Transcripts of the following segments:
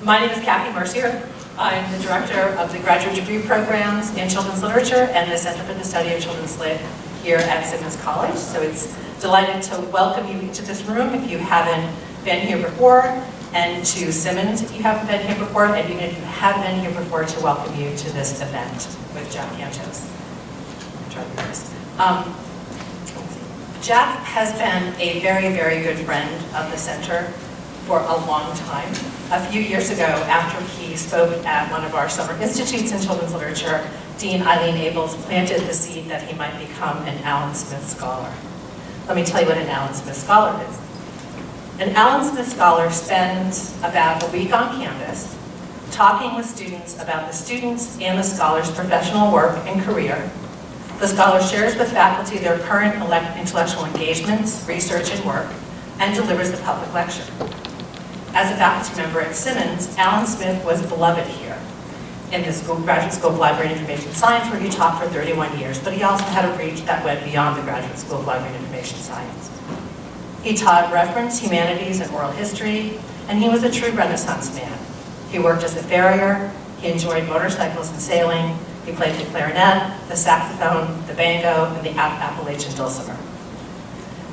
My name is Kathy Mercier. I'm the director of the graduate degree programs in children's literature and the Center for the Study of Children's Lit here at Simmons College. So it's delighted to welcome you to this room if you haven't been here before, and to Simmons if you haven't been here before, and even if you have been here before, to welcome you to this event with Jack Gantos. Jack has been a very, very good friend of the center for a long time. A few years ago, after he spoke at one of our summer institutes in children's literature, Dean Eileen Abels planted the seed that he might become an Alan Smith Scholar. Let me tell you what an Alan Smith Scholar is. An Alan Smith Scholar spends about a week on campus talking with students about the students and the scholar's professional work and career. The scholar shares with faculty their current intellectual engagements, research, and work, and delivers the public lecture. As a faculty member at Simmons, Alan Smith was beloved here in the Graduate School of Library and Information Science, where he taught for 31 years, but he also had a reach that went beyond the Graduate School of Library and Information Science. He taught reference, humanities, and oral history, and he was a true Renaissance man. He worked as a farrier, he enjoyed motorcycles and sailing, he played the clarinet, the saxophone, the banjo, and the Appalachian dulcimer.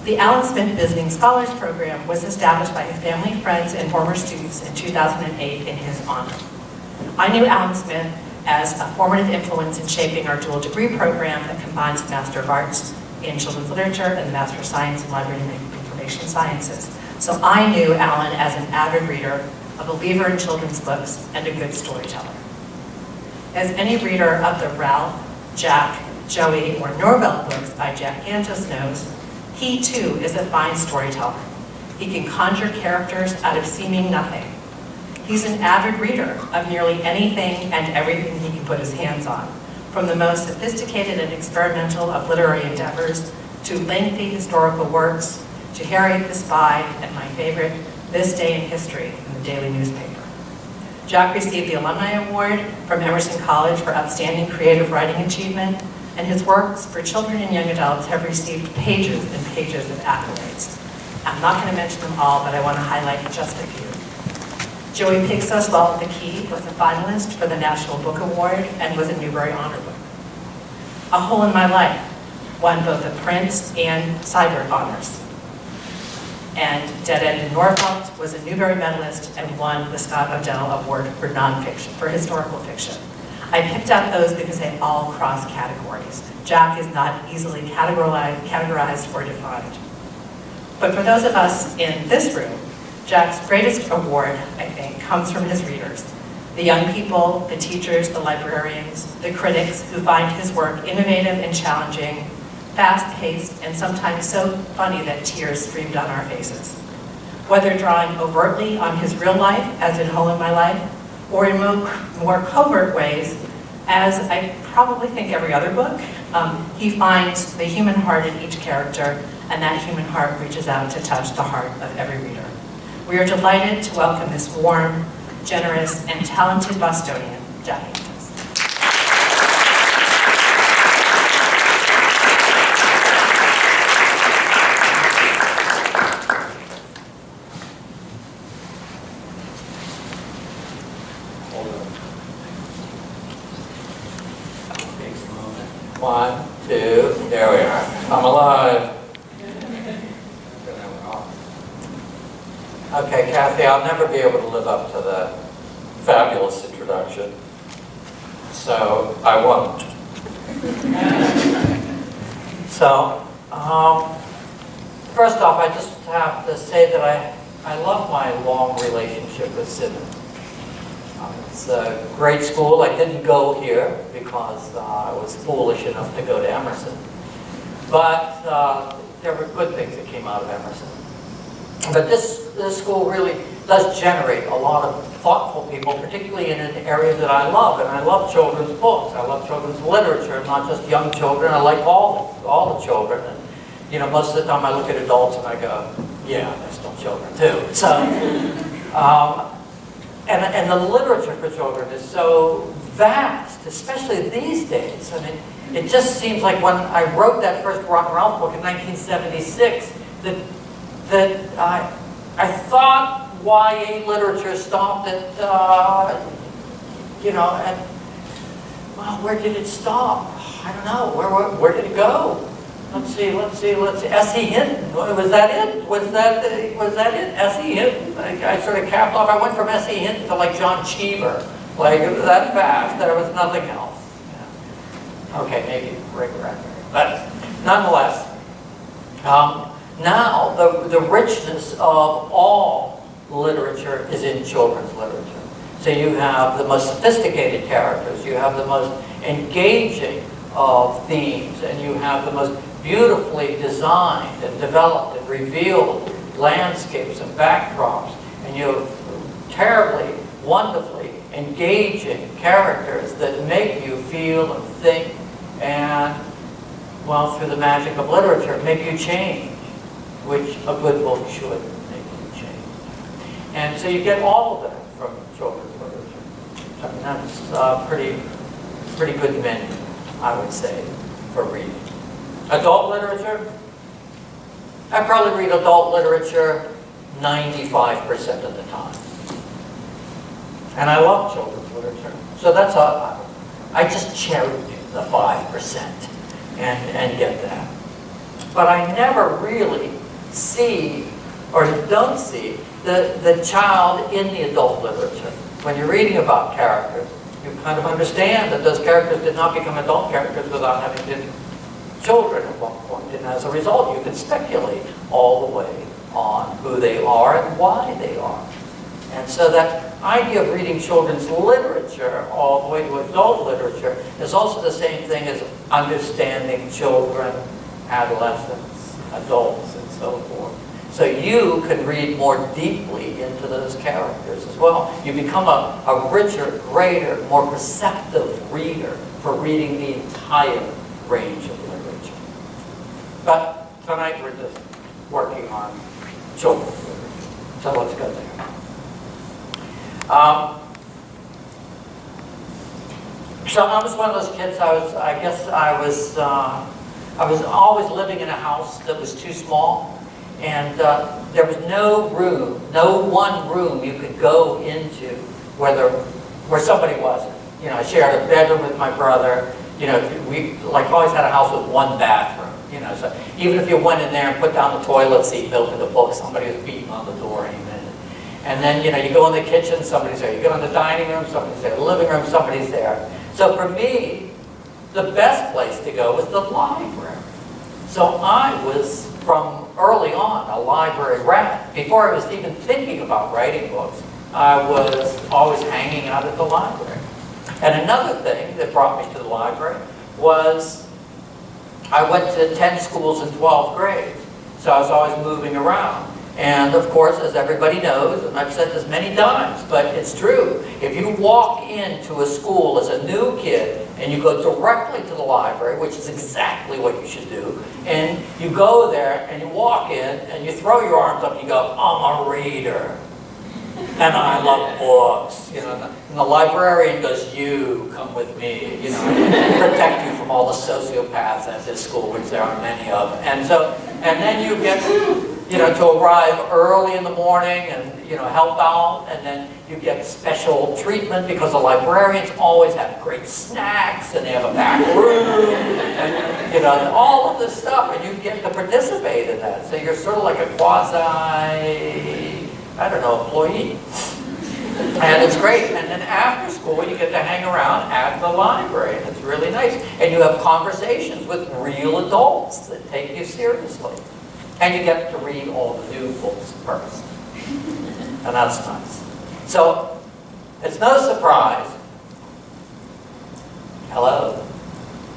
The Alan Smith Visiting Scholars Program was established by his family, friends, and former students in 2008 in his honor. I knew Alan Smith as a formative influence in shaping our dual degree program that combines the Master of Arts in Children's Literature and the Master of Science in Library and Information Sciences. So I knew Alan as an avid reader, a believer in children's books, and a good storyteller. As any reader of the Ralph, Jack, Joey, or Norvelt books by Jack Gantos knows, he too is a fine storyteller. He can conjure characters out of seeming nothing. He's an avid reader of nearly anything and everything he can put his hands on, from the most sophisticated and experimental of literary endeavors to lengthy historical works, to Harriet the Spy, and my favorite, This Day in History in the daily newspaper. Jack received the Alumni Award from Emerson College for outstanding creative writing achievement, and his works for children and young adults have received pages and pages of accolades. I'm not going to mention them all, but I want to highlight just a few. Joey Pigza Loses the Key was a finalist for the National Book Award and was a Newbery Honor book. A Hole in My Life won both the Printz and Sibert honors. And Dead End in Norvelt was a Newbery medalist and won the Scott Odell Award for nonfiction, for historical fiction. I picked out those because they all cross categories. Jack is not easily categorized or defined. But for those of us in this room, Jack's greatest award, I think, comes from his readers. The young people, the teachers, the librarians, the critics who find his work innovative and challenging, fast-paced, and sometimes so funny that tears streamed down our faces. Whether drawing overtly on his real life, as in Hole in My Life, or in more covert ways, as I probably think every other book, he finds the human heart in each character, and that human heart reaches out to touch the heart of every reader. We are delighted to welcome this warm, generous, and talented Bostonian, Jack Gantos. One, two, there we are. I'm alive. Okay, Kathy, I'll never be able to live up to that fabulous introduction, so I won't. So, first off, I just have to say that I love my long relationship with Simmons. It's a great school. I didn't go here because I was foolish enough to go to Emerson. But there were good things that came out of Emerson. But this school really does generate a lot of thoughtful people, particularly in an area that I love. And I love children's books. I love children's literature, not just young children. I like all the children. And, you know, most of the time I look at adults and I go, yeah, they're still children too. So, and the literature for children is so vast, especially these days. I mean, it just seems like when I wrote that first Rock and Ralph book in 1976, that I thought YA literature stopped at, you know, and, well, where did it stop? I don't know. Where did it go? Let's see. S.E. Hinton. Was that it? Was that it? S.E. Hinton? I sort of capped off. I went from S.E. Hinton to like John Cheever. Like, it was that fast. There was nothing else. Yeah. Okay, maybe Rick Bradbury. But nonetheless, now the richness of all literature is in children's literature. So you have the most sophisticated characters, you have the most engaging of themes, and you have the most beautifully designed and developed and revealed landscapes and backdrops, and you have terribly, wonderfully engaging characters that make you feel and think, and, well, through the magic of literature, make you change, which a good book should make you change. And so you get all of that from children's literature. I mean, that's pretty good menu, I would say, for reading. Adult literature? I probably read adult literature 95% of the time. And I love children's literature. So that's I just cherry pick the 5% and get that. But I never really see, or don't see, the child in the adult literature. When you're reading about characters, you kind of understand that those characters did not become adult characters without having been children at one point. And as a result, you can speculate all the way on who they are and why they are. And so that idea of reading children's literature all the way to adult literature is also the same thing as understanding children, adolescents, adults, and so forth. So you can read more deeply into those characters as well. You become a richer, greater, more perceptive reader for reading the entire range of literature. But tonight we're just working on children's literature. So let's go there. So I was one of those kids. I was always living in a house that was too small. And there was no one room you could go into where somebody wasn't. You know, I shared a bedroom with my brother. You know, we always had a house with one bathroom. You know, so even if you went in there and put down the toilet seat, built in a book, somebody was beating on the door any minute. And then, you know, you go in the kitchen, somebody's there. You go in the dining room, somebody's there. The living room, somebody's there. So for me, the best place to go was the library. So I was, from early on, a library rat. Before I was even thinking about writing books, I was always hanging out at the library. And another thing that brought me to the library was I went to 10 schools in 12 grades. So I was always moving around. And of course, as everybody knows, and I've said this many times, but it's true, if you walk into a school as a new kid and you go directly to the library, which is exactly what you should do, and you go there and you walk in and you throw your arms up and you go, I'm a reader and I love books, you know, and the librarian goes, you come with me, you know, protect you from all the sociopaths at this school, which there are many of. And then you get, you know, to arrive early in the morning and, you know, help out, and then you get special treatment because the librarians always have great snacks and they have a back room and, you know, and all of this stuff, and you get to participate in that. So you're sort of like a quasi, I don't know, employee. And it's great. And then after school, you get to hang around at the library, and it's really nice. And you have conversations with real adults that take you seriously. And you get to read all the new books first. And that's nice. So, it's no surprise. Hello.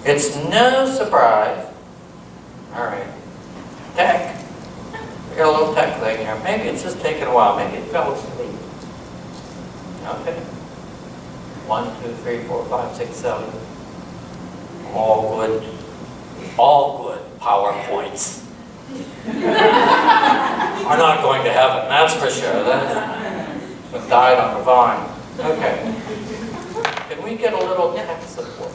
It's no surprise. All right. Tech. We got a little tech thing here. Maybe it's just taking a while. Maybe it fell asleep. Okay. 1, 2, 3, 4, 5, 6, 7. All good PowerPoints. Are not going to heaven, that's for sure. That died on the vine. Okay. Can we get a little tech support?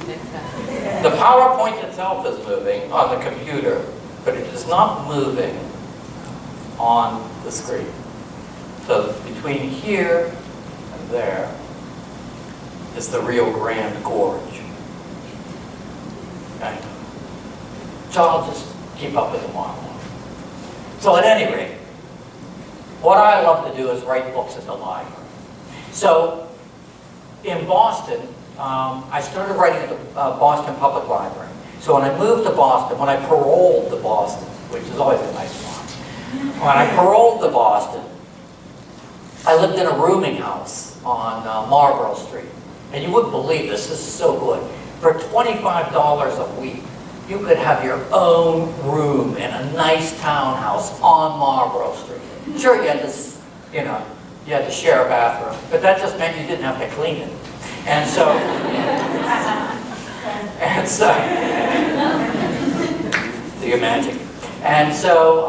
The PowerPoint itself is moving on the computer, but it is not moving on the screen. So between here and there is the Rio Grande Gorge. Okay? So I'll just keep up with the monologue. So at any rate, what I love to do is write books at the library. So in Boston, I started writing at the Boston Public Library. So when I moved to Boston, when I paroled to Boston, which is always a nice line, when I paroled to Boston, I lived in a rooming house on Marlborough Street. And you wouldn't believe this is so good. For $25 a week, you could have your own room in a nice townhouse on Marlborough Street. Sure, you had to, you had to share a bathroom, but that just meant you didn't have to clean it. And so, do your magic. And so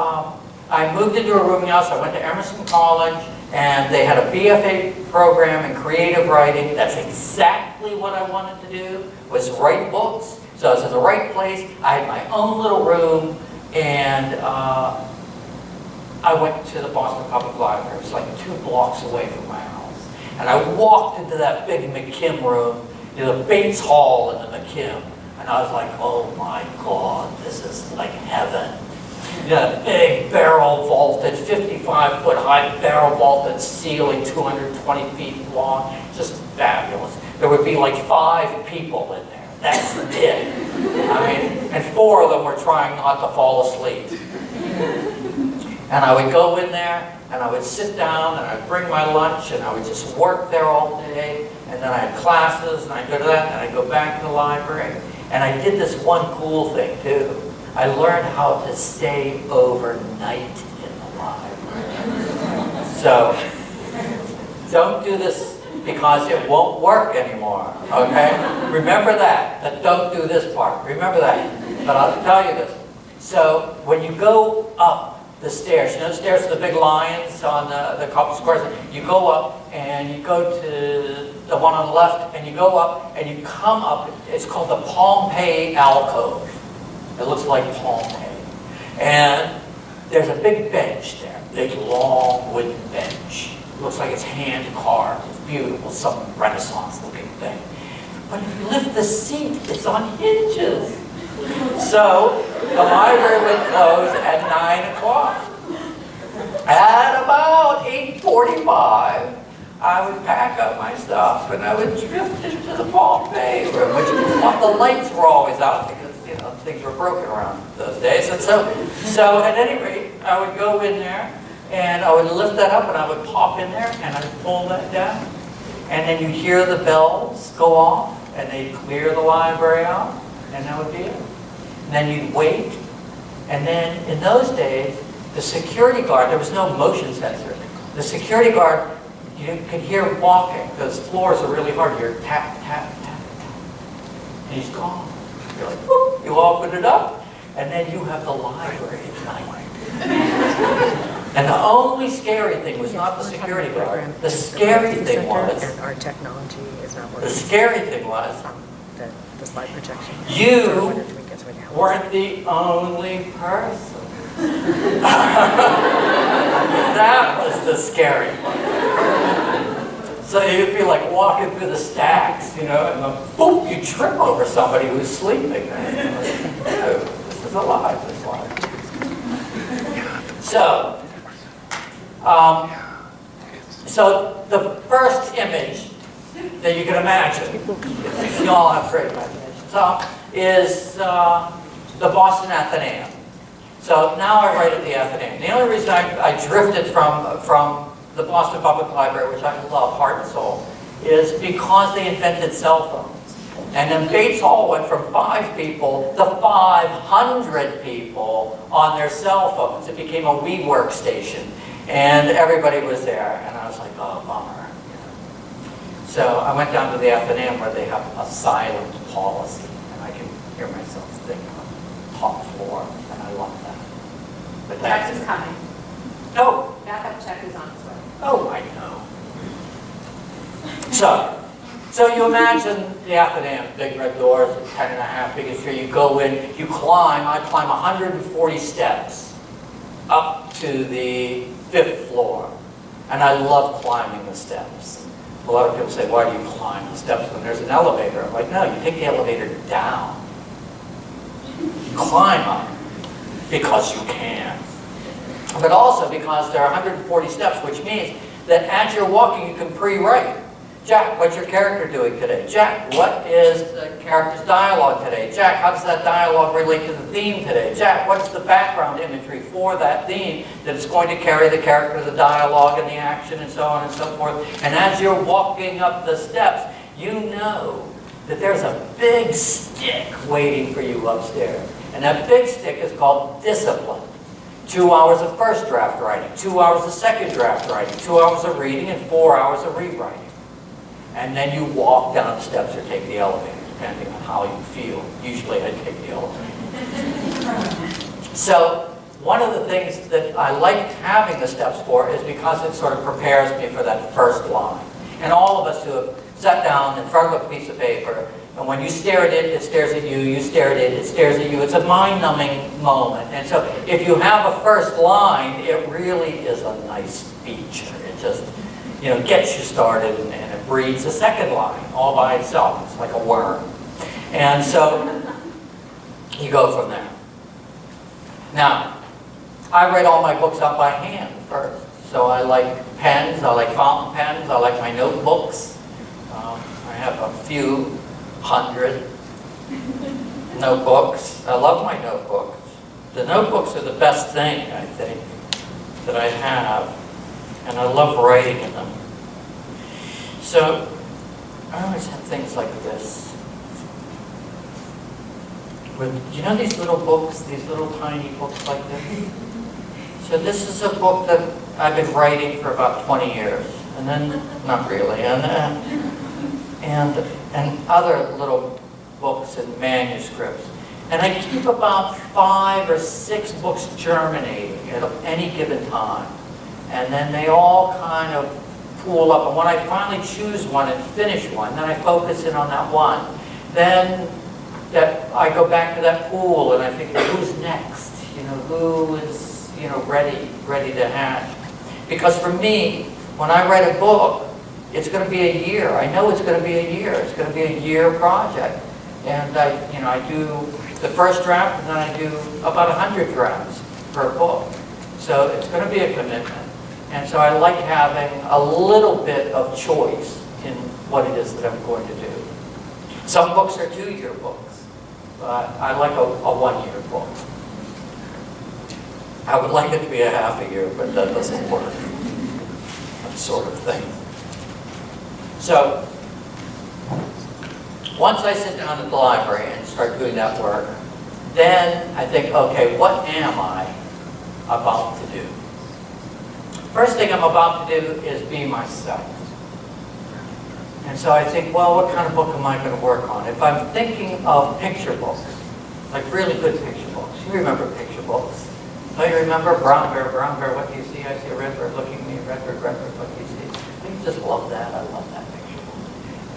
I moved into a rooming house. I went to Emerson College, and they had a BFA program in creative writing. That's exactly what I wanted to do, was write books. So I was in the right place. I had my own little room, and I went to the Boston Public Library. It was like 2 blocks away from my house. And I walked into that big McKim room, the Bates Hall in the McKim, and I was like, oh my God, this is like heaven. Big barrel vaulted, 55-foot high barrel vaulted ceiling, 220 feet long, just fabulous. There would be like 5 people in there. That's it. I mean, and 4 of them were trying not to fall asleep. And I would go in there, and I would sit down, and I'd bring my lunch, and I would just work there all day. And then I had classes, and I'd go to that, and I'd go back to the library. And I did this one cool thing, too. I learned how to stay overnight in the library. So, don't do this because it won't work anymore, okay? Remember that don't do this part. Remember that. But I'll tell you this. So, when you go up the stairs, the stairs to the big lions on the couple squares, you go up and you go to the one on the left, and you go up and you come up. It's called the Pompeii alcove. It looks like Pompeii. And there's a big bench there, big long wooden bench. It looks like it's hand carved. It's beautiful, some Renaissance looking thing. But if you lift the seat, it's on hinges. So the library would close at 9 o'clock. At about 8:45, I would pack up my stuff and I would drift into the Pompeii room, which the lights were always out because things were broken around those days. And so at any rate, I would go in there and I would lift that up and I would pop in there and I'd pull that down. And then you'd hear the bells go off and they'd clear the library out, and that would be it. And then you'd wait. And then in those days, the security guard, there was no motion sensor. The security guard, you could hear walking because floors are really hard. You're tap, tap, tap, tap. And he's gone. You're like, whoop, you open it up, and then you have the library at night. And the only scary thing was not the security guard. The scary thing was, and our technology is not working. the scary thing was, The slide projection. you weren't the only person. That was the scary part. So you'd be like walking through the stacks, and then boom, you trip over somebody who's sleeping. This is alive, this life. So the first image that you can imagine, you all have great imaginations, is the Boston Athenaeum. So now I write at the Athenaeum. The only reason I drifted from the Boston Public Library, which I love heart and soul, is because they invented cell phones. And then Bates Hall went from 5 people to 500 people on their cell phones. It became a WeWork station. And everybody was there. And I was like, oh, bummer. So I went down to the Athenaeum where they have a silent policy. And I can hear myself think on the top floor. And I love that. But Check is coming. No. Backup check is on its way. Oh, I know. So you imagine the Athenaeum, big red doors, 10.5 biggest tree. You go in, you climb. I climb 140 steps up to the 5th floor. And I love climbing the steps. A lot of people say, why do you climb the steps when there's an elevator? I'm like, no, you take the elevator down. You climb up because you can. But also because there are 140 steps, which means that as you're walking, you can pre-write. Jack, what's your character doing today? Jack, what is the character's dialogue today? Jack, how does that dialogue relate to the theme today? Jack, what's the background imagery for that theme that is going to carry the character, the dialogue, and the action, and so on and so forth? And as you're walking up the steps, you know that there's a big stick waiting for you upstairs. And that big stick is called discipline. 2 hours of first draft writing, 2 hours of second draft writing, 2 hours of reading, and 4 hours of rewriting. And then you walk down the steps or take the elevator, depending on how you feel. Usually I take the elevator. So one of the things that I like having the steps for is because it sort of prepares me for that first line. And all of us who have sat down in front of a piece of paper, and when you stare at it, it stares at you, you stare at it, it stares at you. It's a mind-numbing moment. And so if you have a first line, it really is a nice feature. It just, you know, gets you started, and it breeds a second line all by itself. It's like a worm. And so you go from there. Now, I write all my books out by hand first. So I like pens, I like fountain pens, I like my notebooks. I have a few hundred notebooks. I love my notebooks. The notebooks are the best thing, I think, that I have. And I love writing in them. So I always have things like this. You know these little books, these little tiny books like this? So this is a book that I've been writing for about 20 years. And then, not really, and other little books and manuscripts. And I keep about 5 or 6 books germinating at any given time. And then they all kind of pool up. And when I finally choose one and finish one, then I focus in on that one. Then I go back to that pool and I think, who's next? You know, who is, you know, ready to hatch? Because for me, when I write a book, it's going to be a year. I know it's going to be a year. It's going to be a year project. And I do the first draft, and then I do about 100 drafts per book. So it's going to be a commitment. And so I like having a little bit of choice in what it is that I'm going to do. Some books are 2-year books, but I like a 1-year book. I would like it to be a half a year, but that doesn't work. That sort of thing. So, once I sit down at the library and start doing that work, then I think, okay, what am I about to do? First thing I'm about to do is be myself. And so I think, well, what kind of book am I going to work on? If I'm thinking of picture books, like really good picture books, you remember picture books. Oh, you remember brown bear, what do you see? I see a red bird looking at me, red bird, what do you see? I just love that. I love that picture book.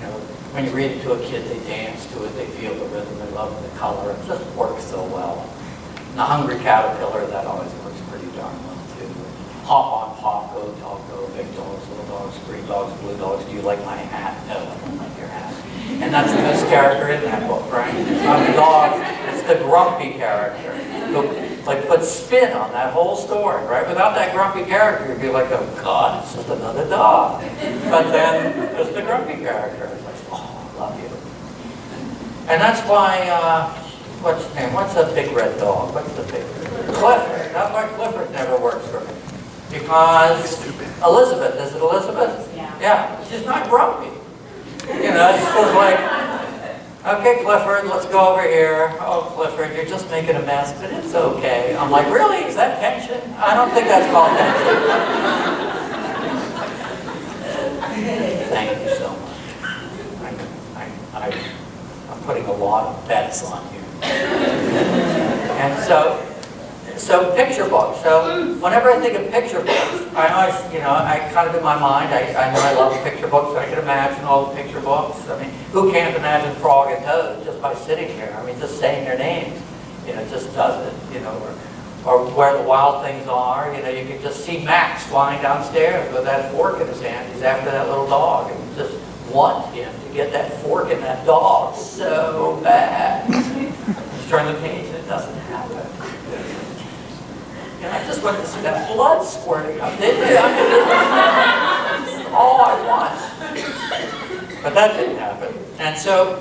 You know, when you read it to a kid, they dance to it, they feel the rhythm, they love the color. It just works so well. And the Hungry Caterpillar, that always works pretty darn well too. Hop on pop, go dog, go, big dogs, little dogs, green dogs, blue dogs. Do you like my hat? No, I don't like your hat. And that's the best character in that book, right? It's not the dog, it's the grumpy character. Like put spin on that whole story, right? Without that grumpy character, you'd be like, oh God, it's just another dog. But then there's the grumpy character. It's like, oh, I love you. And that's why, what's his name? What's that big red dog? What's the big Clifford? That's why Clifford never works for me. Because Elizabeth, is it Elizabeth? Yeah. Yeah, she's not grumpy. You know, it's sort of like, okay, Clifford, let's go over here. Oh, Clifford, you're just making a mess, but it's okay. I'm like, really? Is that tension? I don't think that's called tension. Thank you so much. I'm putting a lot of bets on you. And so picture books. So whenever I think of picture books, I always, you know, I kind of in my mind, I know I love picture books. I can imagine all the picture books. I mean, who can't imagine Frog and Toad just by sitting here? I mean, just saying their names, you know, just does it, you know. or where the wild things are. You know, you can just see Max flying downstairs with that fork in his hand. He's after that little dog, and you just want him to get that fork in that dog so bad. He's turning the page and it doesn't happen. And I just wanted to see that blood squirting up. Didn't you? I mean, this is all I want. But that didn't happen. And so,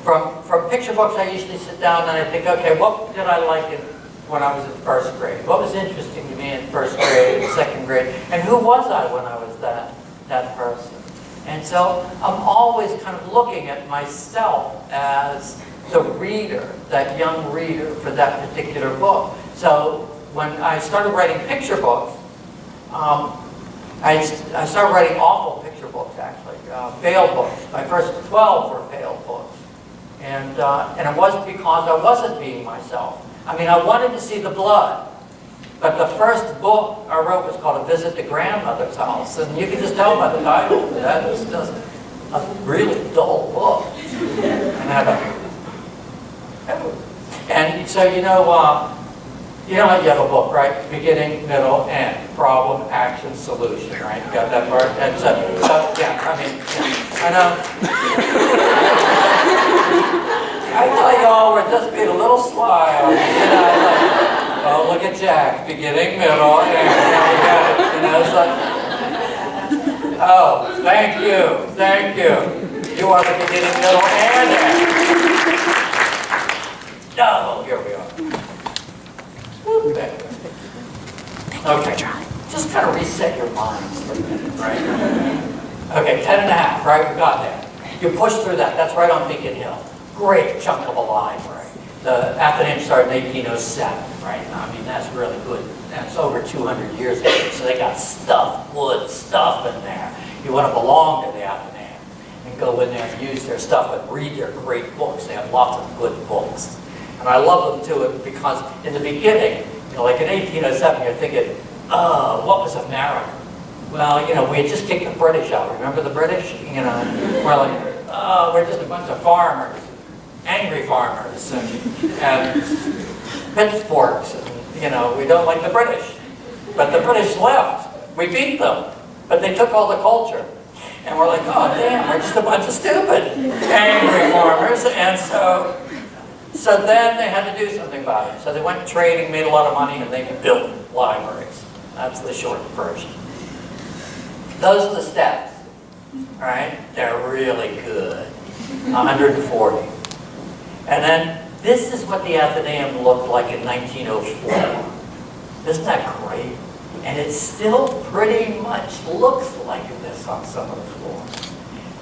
from picture books, I usually sit down and I think, okay, what did I like when I was in first grade? What was interesting to me in first grade and second grade? And who was I when I was that person? And so I'm always kind of looking at myself as the reader, that young reader for that particular book. So when I started writing picture books, I started writing awful picture books, actually, failed books. My first 12 were failed books. And it wasn't because I wasn't being myself. I mean, I wanted to see the blood. But the first book I wrote was called A Visit to Grandmother's House. And you can just tell by the title that was just a really dull book. And so, you know, you have a book, right? Beginning, middle, end. Problem, action, solution, right? You got that part? And so yeah, I mean, yeah, I know. I know y'all were just being a little sly on me, you know, like, oh, look at Jack, beginning, middle, end. Now we got it, you know, it's like, oh, thank you. You are the beginning, middle, and end. No, here we are. Okay, just kind of reset your minds for a minute, right? Okay, 10.5, right? We got that. You push through that. That's right on Beacon Hill. Great chunk of a library. The Athenaeum started in 1807, right? I mean, that's really good. That's over 200 years ago. So they got stuff, wood, stuff in there. You want to belong to the Athenaeum and go in there and use their stuff and read their great books. They have lots of good books. And I love them too because in the beginning, you know, like in 1807, you're thinking, what was America? Well, you know, we had just kicked the British out. Remember the British? You know, we're like, we're just a bunch of farmers, angry farmers, and pitchforks, and, you know, we don't like the British. But the British left. We beat them. But they took all the culture. And we're like, oh, damn, we're just a bunch of stupid, angry farmers. And so then they had to do something about it. So they went trading, made a lot of money, and they built libraries. That's the short version. Those are the steps, all right? They're really good, 140. And then this is what the Athenaeum looked like in 1904. Isn't that great? And it still pretty much looks like this on some of the floors.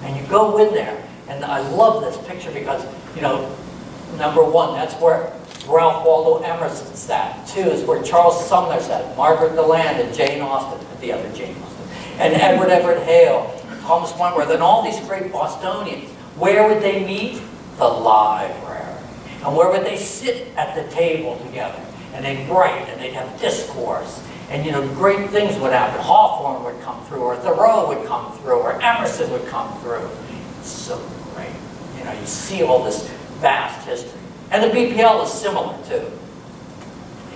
And you go in there, and I love this picture because, you know, number one, that's where Ralph Waldo Emerson sat. Two is where Charles Sumner sat, Margaret Deland and Jane Austen, the other Jane Austen, and Edward Everett Hale, Thomas Wentworth, and all these great Bostonians. Where would they meet? The library. And where would they sit at the table together? And they'd write, and they'd have discourse. And, you know, great things would happen. Hawthorne would come through, or Thoreau would come through, or Emerson would come through. It's so great. You know, you see all this vast history. And the BPL is similar too.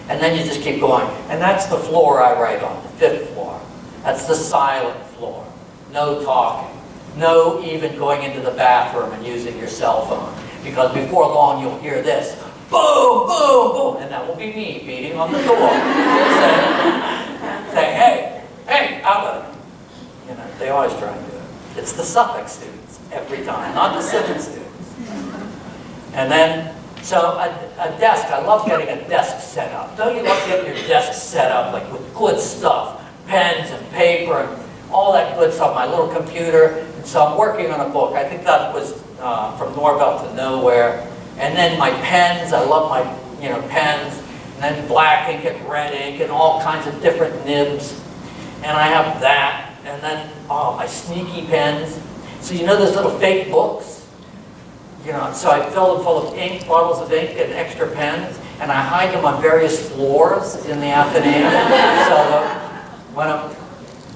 And then you just keep going. And that's the floor I write on, the 5th floor. That's the silent floor. No talking. No even going into the bathroom and using your cell phone. Because before long you'll hear this. Boom, boom, boom. And that will be me beating on the door. saying, hey, outlet. You know, they always try and do it. It's the Suffolk students every time, not the Simmons students. And then, so a desk, I love getting a desk set up. Don't you love getting your desk set up like with good stuff, pens and paper and all that good stuff, my little computer. And so I'm working on a book. I think that was From Norvelt to Nowhere. And then my pens, I love my pens. And then black ink and red ink and all kinds of different nibs. And I have that. And then, my sneaky pens. So you know those little fake books? So I fill them full of ink, bottles of ink, and extra pens, and I hide them on various floors in the Athenaeum. So that when I'm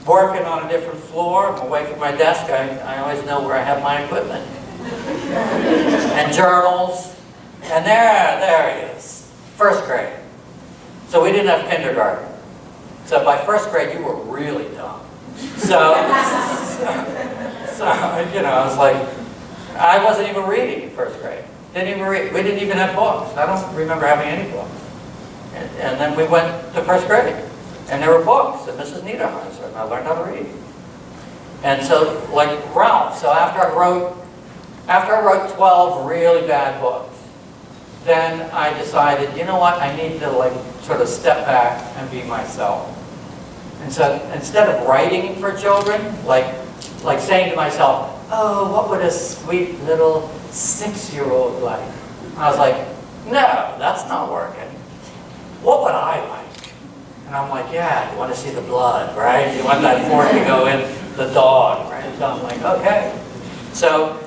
working on a different floor, I'm away from my desk, I always know where I have my equipment. And journals. And there he is. First grade. So we didn't have kindergarten. So by first grade, you were really dumb. So you know, I was like, I wasn't even reading in first grade. Didn't even read. We didn't even have books. I don't remember having any books. And then we went to first grade, and there were books, and Mrs. Niederheiser, and I learned how to read. And so, like Ralph, so after I wrote 12 really bad books, then I decided, you know what, I need to like sort of step back and be myself. And so instead of writing for children, like saying to myself, oh, what would a sweet little 6-year-old like? I was like, no, that's not working. What would I like? And I'm like, yeah, you want to see the blood, right? You want that fork to go in the dog, right? So I'm like, okay. So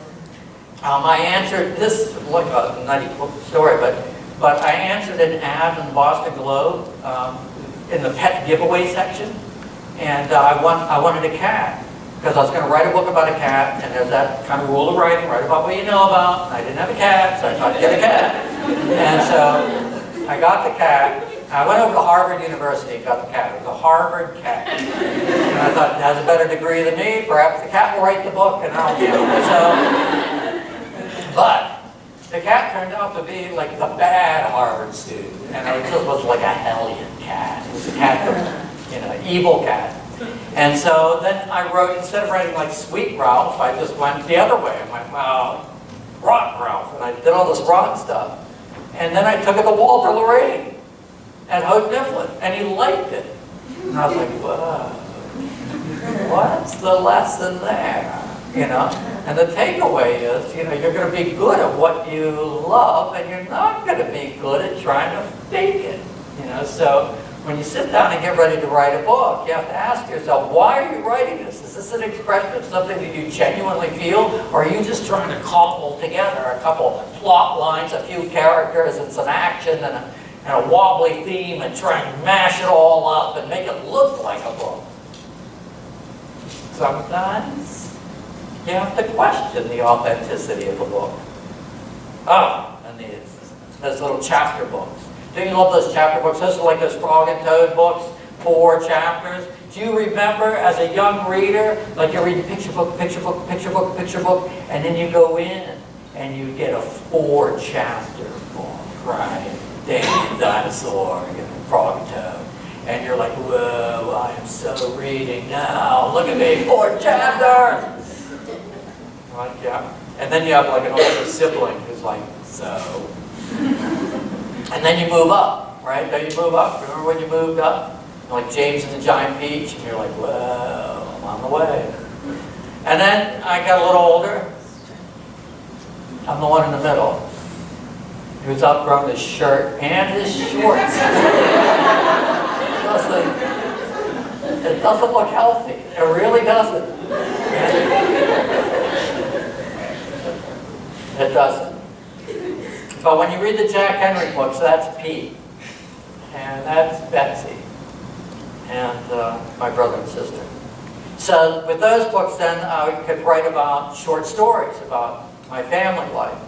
I answered this, like a nutty story, but I answered an ad in the Boston Globe in the pet giveaway section, and I wanted a cat, because I was going to write a book about a cat, and there's that kind of rule of writing, write about what you know about. I didn't have a cat, so I thought I'd get a cat. And so I got the cat. I went over to Harvard University and got the cat. It was a Harvard cat. And I thought, it has a better degree than me, perhaps the cat will write the book, and I'll do it. But the cat turned out to be like the bad Harvard student, and it just was like a hellion cat. It was a cat that, you know, evil cat. And so then I wrote, instead of writing like Sweet Ralph, I just went the other way. I went, wow, Rotten Ralph, and I did all this rotten stuff. And then I took it to Walter Lorraine at Hope Mifflin, and he liked it. And I was like, whoa, what's the lesson there? You know? And the takeaway is, you know, you're going to be good at what you love, and you're not going to be good at trying to fake it. You know, so when you sit down and get ready to write a book, you have to ask yourself, why are you writing this? Is this an expression of something that you genuinely feel, or are you just trying to cobble together a couple plot lines, a few characters, and some action, and a wobbly theme, and try and mash it all up and make it look like a book? Sometimes you have to question the authenticity of a book. Oh, and those little chapter books. Do you love those chapter books? Those are like those Frog and Toad books, 4 chapters. Do you remember as a young reader, like you're reading picture book, picture book, picture book, picture book, and then you go in and you get a 4-chapter book, right? Danny, Dinosaur, you know, Frog and Toad. And you're like, whoa, I am so reading now. Look at me, 4 chapters. Right, yeah. And then you have like an older sibling who's like, so. And then you move up, right? Then you move up. Remember when you moved up? Like James and the Giant Peach, and you're like, whoa, I'm on the way. And then I got a little older. I'm the one in the middle, who's outgrown his shirt and his shorts. It doesn't look healthy. It really doesn't. It doesn't. But when you read the Jack Henry books, that's Pete, and that's Betsy, and my brother and sister. So with those books, then I could write about short stories about my family life.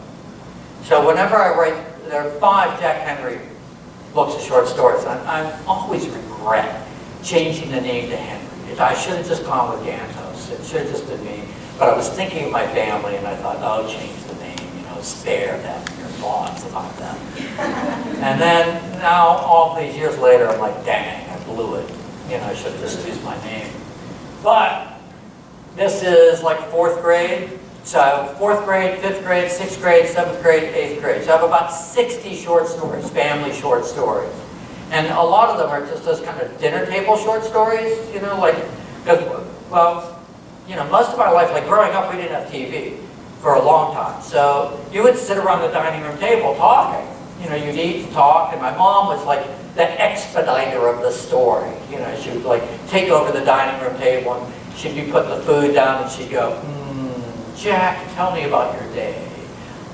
So whenever I write, there are 5 Jack Henry books of short stories. I always regret changing the name to Henry. I should have just gone with Gantos. It should have just been me. But I was thinking of my family, and I thought, oh, change the name. You know, spare them your thoughts about them. And then now, all these years later, I'm like, dang, I blew it. You know, I should have just used my name. But this is like 4th grade. So 4th grade, 5th grade, 6th grade, 7th grade, 8th grade. So I have about 60 short stories, family short stories. And a lot of them are just those kind of dinner table short stories, you know, like, because, well, you know, most of our life, like growing up, we didn't have TV for a long time. So you would sit around the dining room table talking. You know, you'd eat and talk, and my mom was like the expediter of the story. You know, she would like take over the dining room table, and she'd be putting the food down, and she'd go, Jack, tell me about your day.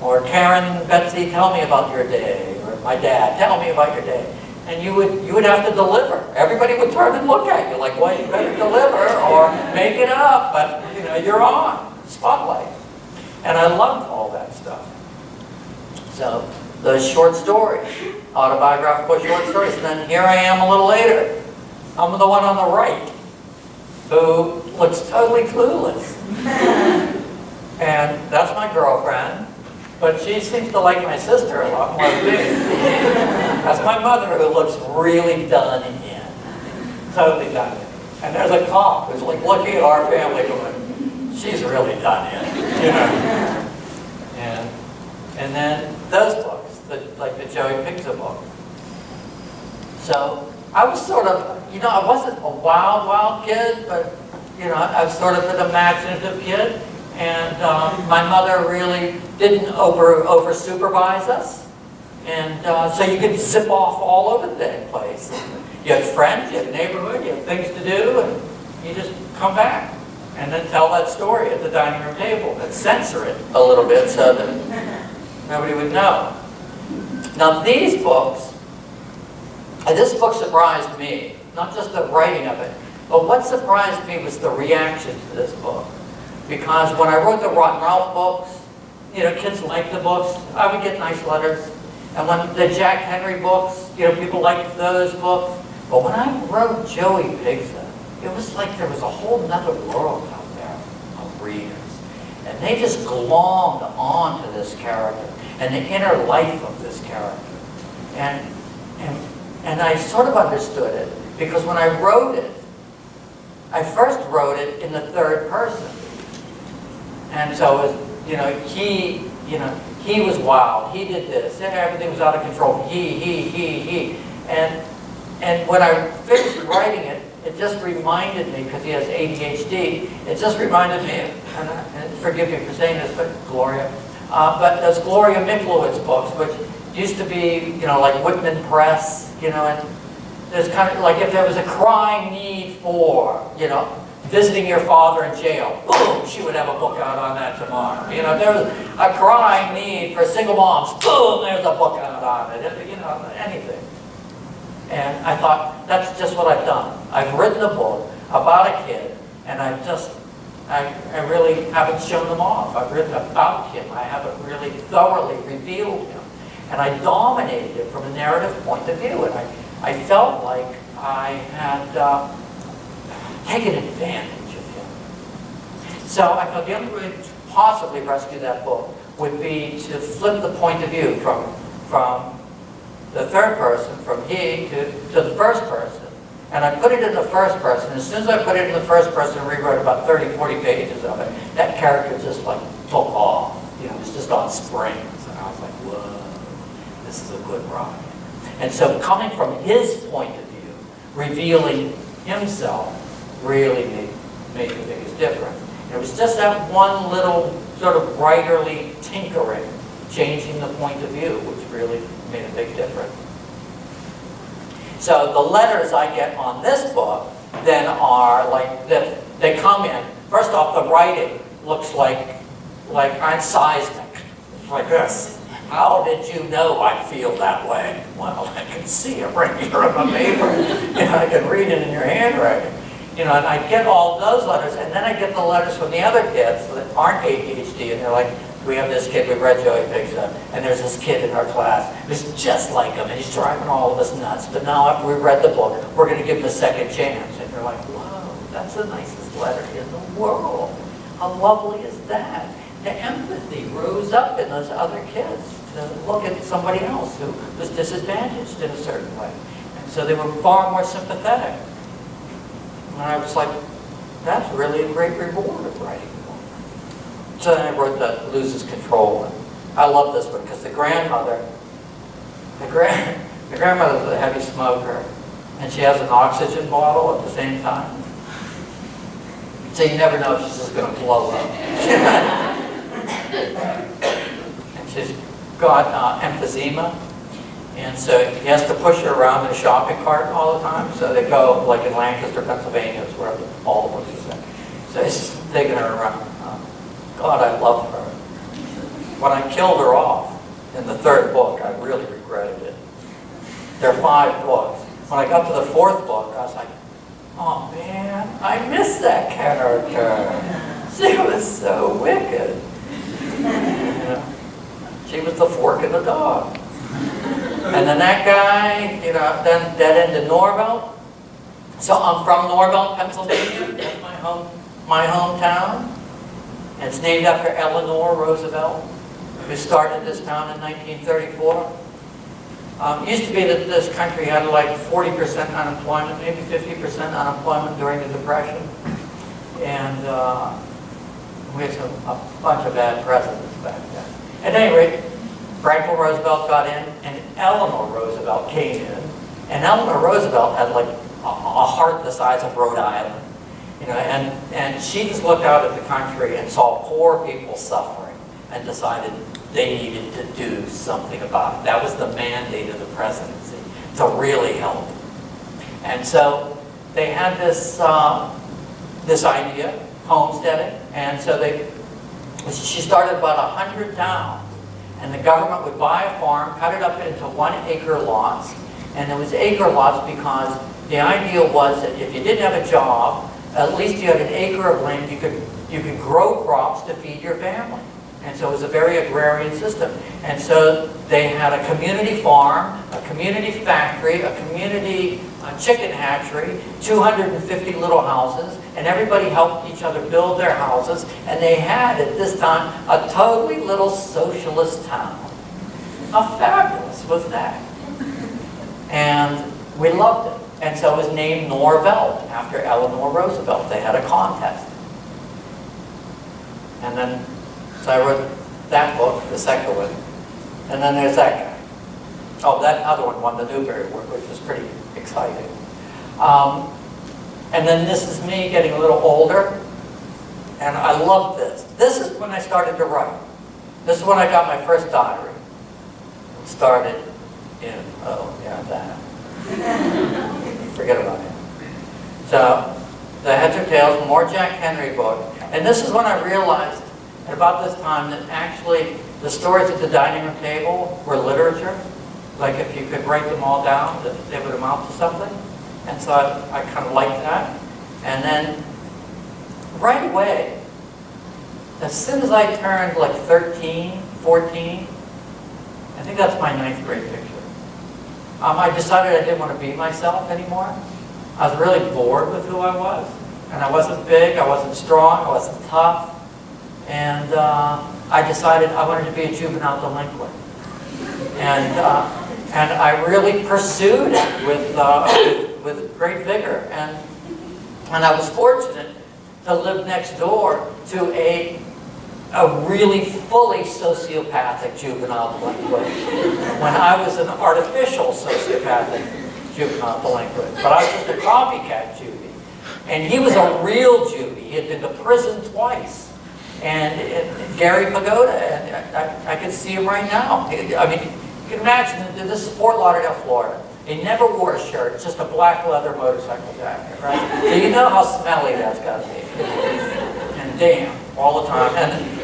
Or Karen, Betsy, tell me about your day. Or my dad, tell me about your day. And you would have to deliver. Everybody would turn and look at you like, well, you better deliver or make it up. But, you know, you're on spotlight. And I loved all that stuff. So the short stories, autobiographical short stories. And then here I am a little later. I'm the one on the right who looks totally clueless. And that's my girlfriend, but she seems to like my sister a lot more than me. That's my mother who looks really done in. Totally done in. And there's a cop who's like looking at our family going, she's really done in, you know. And then those books, like the Joey Pigza book. So I was sort of, you know, I wasn't a wild kid, but, you know, I was sort of an imaginative kid. And my mother really didn't over supervise us. And so you could zip off all over the dang place. You had friends, you had neighborhood, you had things to do, and you just come back. And then tell that story at the dining room table and censor it a little bit so that nobody would know. Now these books, and this book surprised me, not just the writing of it, but what surprised me was the reaction to this book. Because when I wrote the Rotten Ralph books, you know, kids liked the books, I would get nice letters. And when the Jack Henry books, you know, people liked those books. But when I wrote Joey Pigza, it was like there was a whole nother world out there of readers. And they just glommed onto this character and the inner life of this character. And I sort of understood it, because when I wrote it, I first wrote it in the third person. And so it was, he was wild, he did this, everything was out of control, he. And when I finished writing it, it just reminded me, because he has ADHD, it just reminded me, and forgive me for saying this, but Gloria, but those Gloria Miklowitz books, which used to be, you know, like Whitman Press, you know, and there's kind of like if there was a crying need for, you know, visiting your father in jail, boom, she would have a book out on that tomorrow. You know, there was a crying need for single moms, boom, there's a book out on it, you know, anything. And I thought, that's just what I've done. I've written a book about a kid, and I really haven't shown them off. I've written about him. I haven't really thoroughly revealed him. And I dominated it from a narrative point of view. And I felt like I had taken advantage of him. So I thought the only way to possibly rescue that book would be to flip the point of view from the third person, from he to the first person. And I put it in the first person. As soon as I put it in the first person and rewrote about 30, 40 pages of it, that character just like took off. You know, it was just on springs. And I was like, whoa, this is a good ride. And so coming from his point of view, revealing himself, really made the biggest difference. And it was just that one little sort of writerly tinkering, changing the point of view, which really made a big difference. So the letters I get on this book then are like, they come in. First off, the writing looks like I'm seismic. It's like this. How did you know I feel that way? Well, I can see it right here on the paper. You know, I can read it in your handwriting. You know, and I get all those letters, and then I get the letters from the other kids that aren't ADHD, and they're like, we have this kid, we read Joey Pigza, and there's this kid in our class who's just like him, and he's driving all of us nuts, but now after we read the book, we're going to give him a second chance. And you're like, whoa, that's the nicest letter in the world. How lovely is that? The empathy rose up in those other kids to look at somebody else who was disadvantaged in a certain way. And so they were far more sympathetic. And I was like, that's really a great reward of writing. So then I wrote the Loses Control. And I love this one because the grandmother's a heavy smoker, and she has an oxygen bottle at the same time. So you never know if she's just going to blow up. And she's got emphysema, and so he has to push her around in a shopping cart all the time. So they go, like in Lancaster, Pennsylvania, is where all the books are set. So he's taking her around. God, I loved her. When I killed her off in the third book, I really regretted it. There are 5 books. When I got to the 4th book, I was like, oh man, I miss that character. She was so wicked. You know? She was the fork in the dog. And then that guy, you know, then dead ended Norvelt. So I'm from Norvelt, Pennsylvania. That's my hometown. And it's named after Eleanor Roosevelt, who started this town in 1934. It used to be that this country had like 40% unemployment, maybe 50% unemployment during the Depression. And we had a bunch of bad presidents back then. At any rate, Franklin Roosevelt got in, and Eleanor Roosevelt came in. And Eleanor Roosevelt had like a heart the size of Rhode Island. You know, and she just looked out at the country and saw poor people suffering and decided they needed to do something about it. That was the mandate of the presidency, to really help. And so they had this this idea, homesteading, and so she started about 100 towns, and the government would buy a farm, cut it up into 1-acre lots, and it was acre lots because the idea was that if you didn't have a job, at least you had an acre of land you could grow crops to feed your family. And so it was a very agrarian system. And so they had a community farm, a community factory, a community chicken hatchery, 250 little houses, and everybody helped each other build their houses. And they had, at this time, a totally little socialist town. How fabulous was that? And we loved it. And so it was named Norvelt after Eleanor Roosevelt. They had a contest. And then, so I wrote that book, the second one. And then there's that guy. Oh, that other one won the Newbery Award, which was pretty exciting. And then this is me getting a little older. And I love this. This is when I started to write. This is when I got my first diary. It started in, oh, yeah, that. Forget about it. So, the Heads or Tails, more Jack Henry book. And this is when I realized, at about this time, that actually the stories at the dining room table were literature. Like if you could write them all down, that they would amount to something. And so I kind of liked that. And then, right away, as soon as I turned like 13, 14, I think that's my 9th grade picture. I decided I didn't want to be myself anymore. I was really bored with who I was. And I wasn't big, I wasn't strong, I wasn't tough. And I decided I wanted to be a juvenile delinquent. And I really pursued it with great vigor. And I was fortunate to live next door to a really fully sociopathic juvenile delinquent when I was an artificial sociopathic juvenile delinquent. But I was just a copycat Juvie. And he was a real Juvie. He had been to prison twice. And Gary Pagoda, and I can see him right now. I mean, you can imagine, this is Fort Lauderdale, Florida. He never wore a shirt, just a black leather motorcycle jacket, right? So you know how smelly that's got to be. And damn, all the time.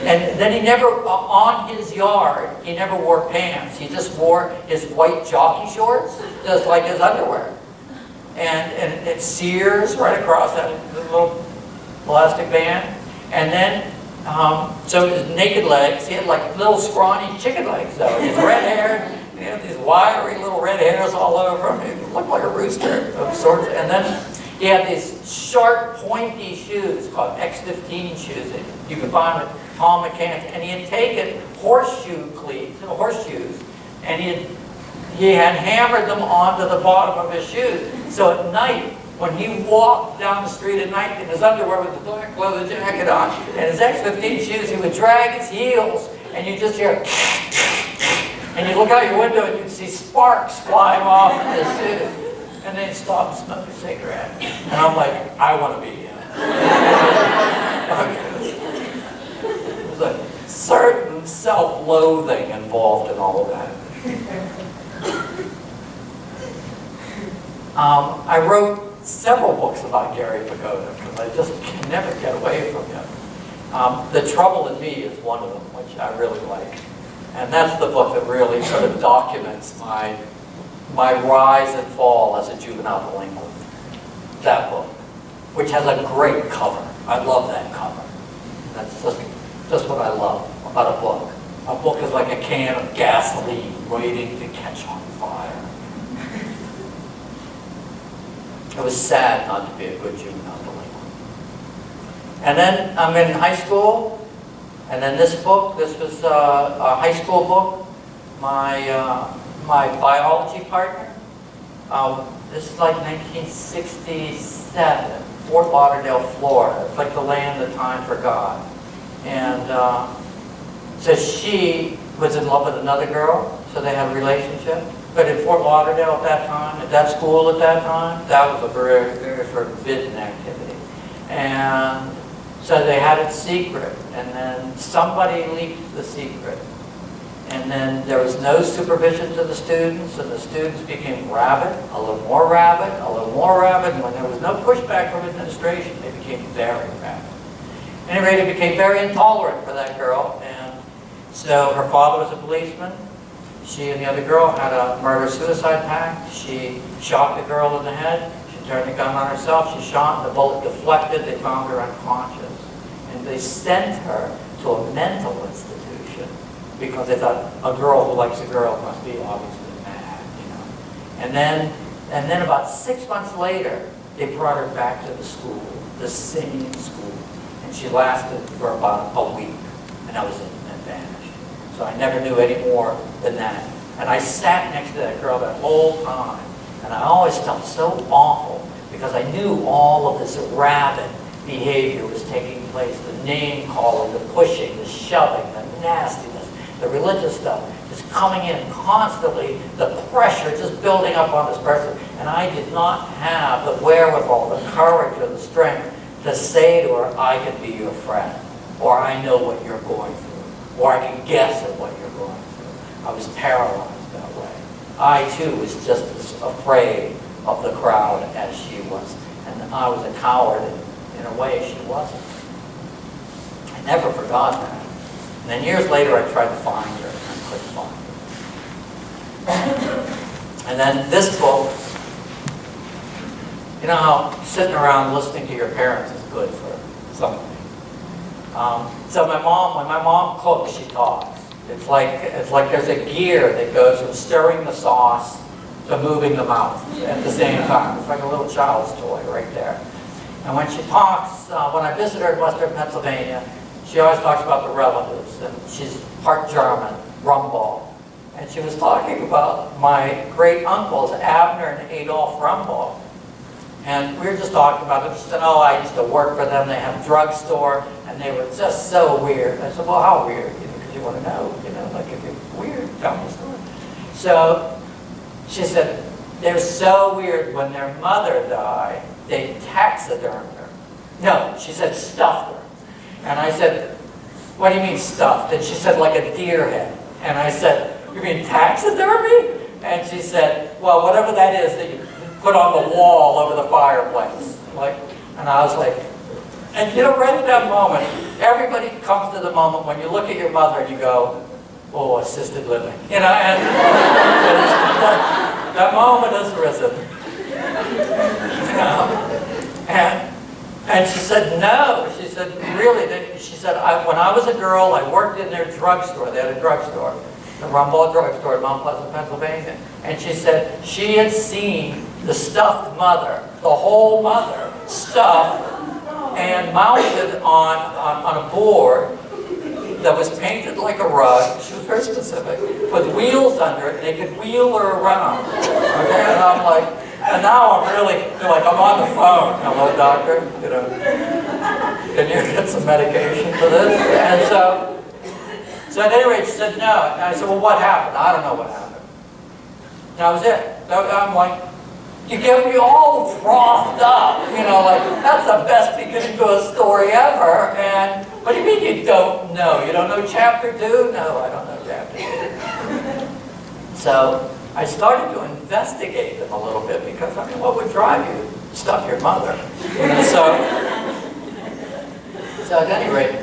And then he never, on his yard, he never wore pants. He just wore his white jockey shorts, just like his underwear. And it's Sears right across that little plastic band. And then, so his naked legs, he had like little scrawny chicken legs though. His red hair, he had these wiry little red hairs all over him. He looked like a rooster of sorts. And then he had these sharp, pointy shoes called X15 shoes that you could buy them at Tom McCann's. And he had taken horseshoes, and he had hammered them onto the bottom of his shoes. So at night, when he walked down the street at night in his underwear with the black leather jacket on and his X15 shoes, he would drag his heels, and you just hear, and you look out your window and you see sparks flying off of his shoes. And then he'd stop and smoke a cigarette. And I'm like, I want to be him. There's a certain self-loathing involved in all of that. I wrote several books about Gary Pagoda because I just can never get away from him. The Trouble in Me is one of them, which I really like. And that's the book that really sort of documents my rise and fall as a juvenile delinquent. That book, which has a great cover. I love that cover. That's just what I love about a book. A book is like a can of gasoline waiting to catch on fire. It was sad not to be a good juvenile delinquent. And then I'm in high school, and then this book, this was a high school book. My biology partner, this is like 1967, Fort Lauderdale, Florida. It's like the land the time forgot. And so she was in love with another girl, so they had a relationship. But in Fort Lauderdale at that time, at that school at that time, that was a very, very forbidden activity. And so they had it secret, and then somebody leaked the secret. And then there was no supervision to the students, and the students became rabid, a little more rabid, a little more rabid, and when there was no pushback from administration, they became very rabid. At any rate, it became very intolerant for that girl, and so her father was a policeman. She and the other girl had a murder-suicide pact. She shot the girl in the head. She turned the gun on herself. She shot, and the bullet deflected. They found her unconscious. And they sent her to a mental institution because they thought a girl who likes a girl must be obviously mad, you know. And then about 6 months later, they brought her back to the school, the same school. And she lasted for about a week, and that was it, and vanished. So I never knew any more than that. And I sat next to that girl that whole time, and I always felt so awful because I knew all of this rabid behavior was taking place, the name calling, the pushing, the shoving, the nastiness, the religious stuff just coming in constantly, the pressure just building up on this person. And I did not have the wherewithal, the courage, or the strength to say to her, I can be your friend, or I know what you're going through, or I can guess at what you're going through. I was paralyzed that way. I too was just as afraid of the crowd as she was, and I was a coward in a way she wasn't. I never forgot that. And then years later I tried to find her, and I couldn't find her. And then this book, you know how sitting around listening to your parents is good for something. So when my mom cooks, she talks. It's like there's a gear that goes from stirring the sauce to moving the mouth at the same time. It's like a little child's toy right there. And when she talks, when I visit her in Western Pennsylvania, she always talks about the relatives, and she's part German, Rumball. And she was talking about my great uncles, Abner and Adolf Rumball. And we were just talking about it. She said, oh, I used to work for them. They had a drugstore, and they were just so weird. I said, well, how weird? Because you want to know, like if you're weird, tell me a story. So she said, they're so weird. When their mother died, they taxidermed her. No, she said stuffed her. And I said, what do you mean stuffed? And she said, like a deer head. And I said, you mean taxidermy? And she said, well, whatever that is that you put on the wall over the fireplace. And I was like, and right at that moment, everybody comes to the moment when you look at your mother and you go, oh, assisted living. And that moment has risen. And she said, no. She said, really? She said, when I was a girl, I worked in their drugstore. They had a drugstore, the Rumball drugstore in Mount Pleasant, Pennsylvania. And she said she had seen the stuffed mother, the whole mother, stuffed and mounted on a board that was painted like a rug. She was very specific, with wheels under it. They could wheel her around. Okay, and I'm like, and now I'm really like, I'm on the phone. Hello, doctor. Can you get some medication for this? And so at any rate, she said no. And I said, well, what happened? I don't know what happened. And that was it. I'm like, you get me all frothed up, like that's the best beginning to a story ever. And what do you mean you don't know? You don't know chapter 2? No, I don't know chapter 2. So I started to investigate them a little bit because, what would drive you to stuff your mother? So at any rate,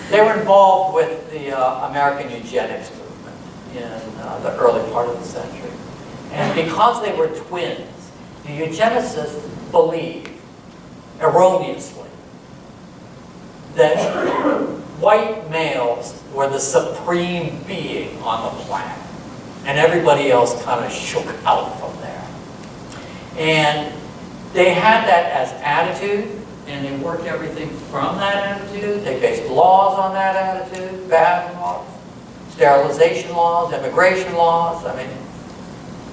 they were involved with the American eugenics movement in the early part of the century. And because they were twins, the eugenicists believed, erroneously, that white males were the supreme being on the planet. And everybody else kind of shook out from there. And they had that as attitude, and they worked everything from that attitude. They based laws on that attitude, bad laws, sterilization laws, immigration laws, I mean,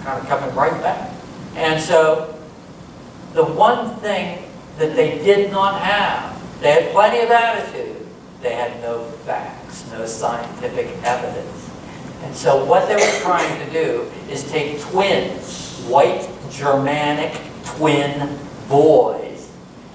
kind of coming right back. And so, the one thing that they did not have, they had plenty of attitude, they had no facts, no scientific evidence. And so what they were trying to do is take twins, white Germanic twin boys,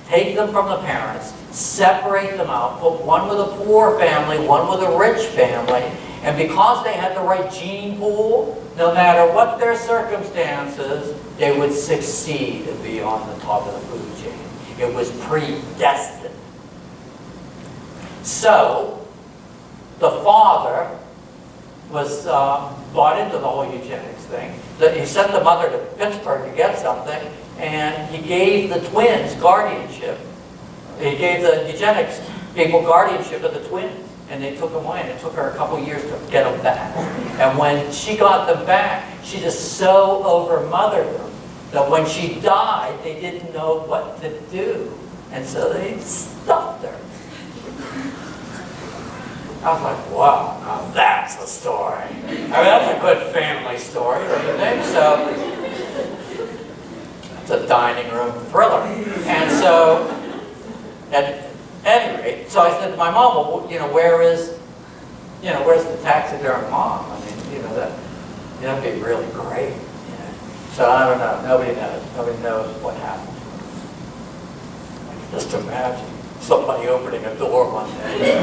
take them from the parents, separate them out, put one with a poor family, one with a rich family, and because they had the right gene pool, no matter what their circumstances, they would succeed and be on the top of the food chain. It was predestined. So, the father was bought into the whole eugenics thing. He sent the mother to Pittsburgh to get something, and he gave the twins guardianship. He gave the eugenics people guardianship of the twins, and they took them away, and it took her a couple years to get them back. And when she got them back, she just so over-mothered them that when she died, they didn't know what to do. And so they stuffed her. I was like, wow, now that's a story. I mean, that's a good family story, don't you think? So, it's a dining room thriller. And so, at any rate, so I said to my mom, well, you know, where's the taxidermy mom? I mean, that'd be really great. You know? So I don't know, nobody knows. Nobody knows what happened. Just imagine somebody opening a door one day.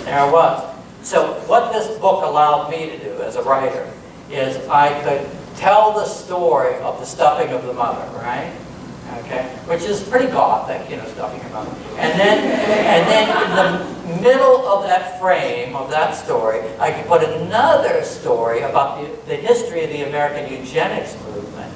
There I was. So what this book allowed me to do as a writer is I could tell the story of the stuffing of the mother, right? Okay, which is pretty gothic, you know, stuffing your mother. And then in the middle of that frame of that story, I could put another story about the history of the American eugenics movement,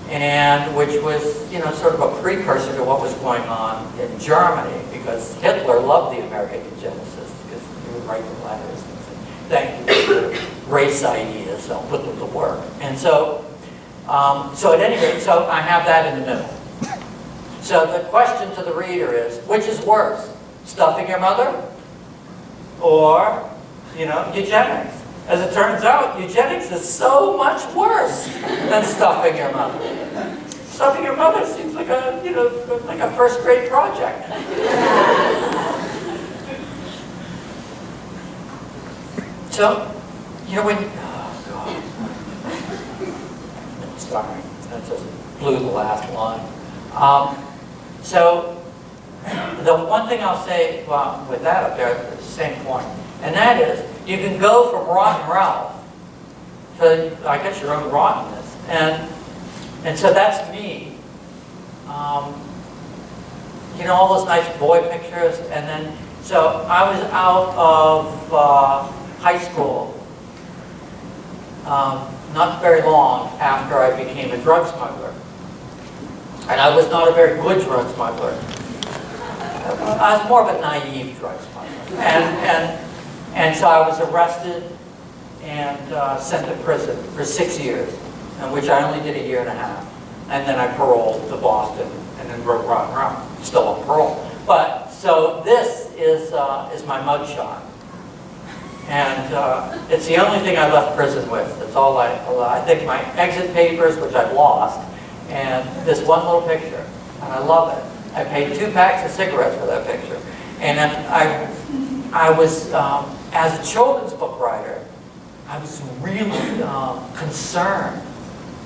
and which was, you know, sort of a precursor to what was going on in Germany, because Hitler loved the American eugenicists, because he would write them letters and say, thank you for your race ideas, I'll put them to work. And so, so at any rate, so I have that in the middle. So the question to the reader is, which is worse, stuffing your mother or, you know, eugenics? As it turns out, eugenics is so much worse than stuffing your mother. Stuffing your mother seems like a, you know, like a first grade project. So, you know, when, oh God. Sorry, that just blew the last line. So, the one thing I'll say, well, with that up there, at the same point, and that is, you can go from Rotten Ralph to, I guess, your own rottenness. And so that's me. You know, all those nice boy pictures, and then, so I was out of high school not very long after I became a drug smuggler. And I was not a very good drug smuggler. I was more of a naive drug smuggler. And so I was arrested and sent to prison for 6 years, in which I only did a year and a half. And then I paroled to Boston and then wrote Rotten Ralph, still on parole. But, so this is my mugshot. And it's the only thing I left prison with. That's all I think my exit papers, which I've lost, and this one little picture. And I love it. I paid 2 packs of cigarettes for that picture. And I was, as a children's book writer, I was really concerned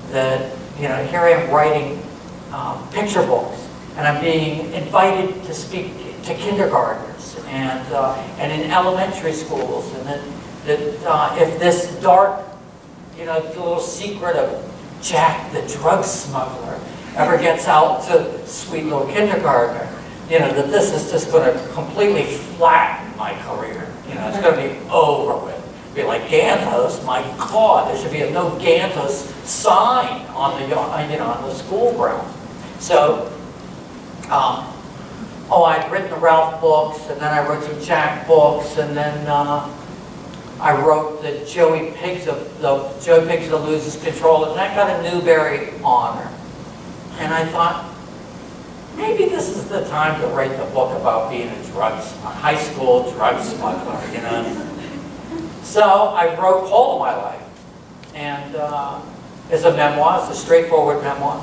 that, you know, here I am writing picture books, and I'm being invited to speak to kindergartners and in elementary schools, and that if this dark, you know, little secret of Jack the drug smuggler ever gets out to sweet little kindergartner, you know, that this is just going to completely flatten my career. You know, it's going to be over with. Be like Gantos, my God, there should be a no Gantos sign on the, you know, on the school ground. So, I'd written the Ralph books, and then I wrote some Jack books, and then I wrote the Joey Pigza Loses Control, and that got a Newbery Honor. And I thought, maybe this is the time to write the book about being a high school drug smuggler, you know? So I wrote Whole of My Life. And it's a memoir, it's a straightforward memoir.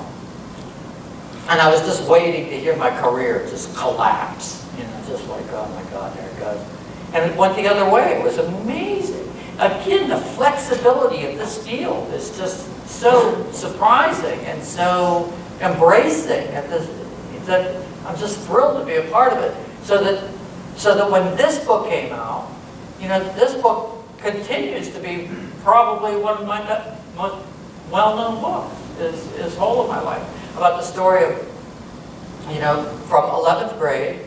And I was just waiting to hear my career just collapse. You know, just like, oh my God, there it goes. And it went the other way. It was amazing. Again, the flexibility of this field is just so surprising and so embracing. That I'm just thrilled to be a part of it. So that when this book came out, you know, this book continues to be probably one of my most well-known books, is Whole of My Life. About the story of, you know, from 11th grade,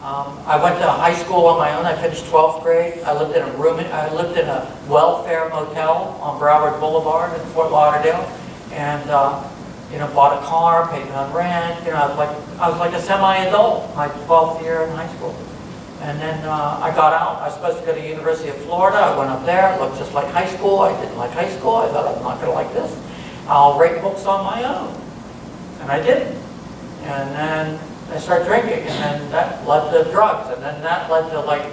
I went to high school on my own. I finished 12th grade. I lived in a welfare motel on Broward Boulevard in Fort Lauderdale, and you know, bought a car, paid on rent. You know, I was like a semi-adult my 12th year in high school. And then I got out. I was supposed to go to the University of Florida. I went up there. It looked just like high school. I didn't like high school. I thought, I'm not going to like this. I'll write books on my own. And I did. And then I started drinking. And then that led to drugs. And then that led to like,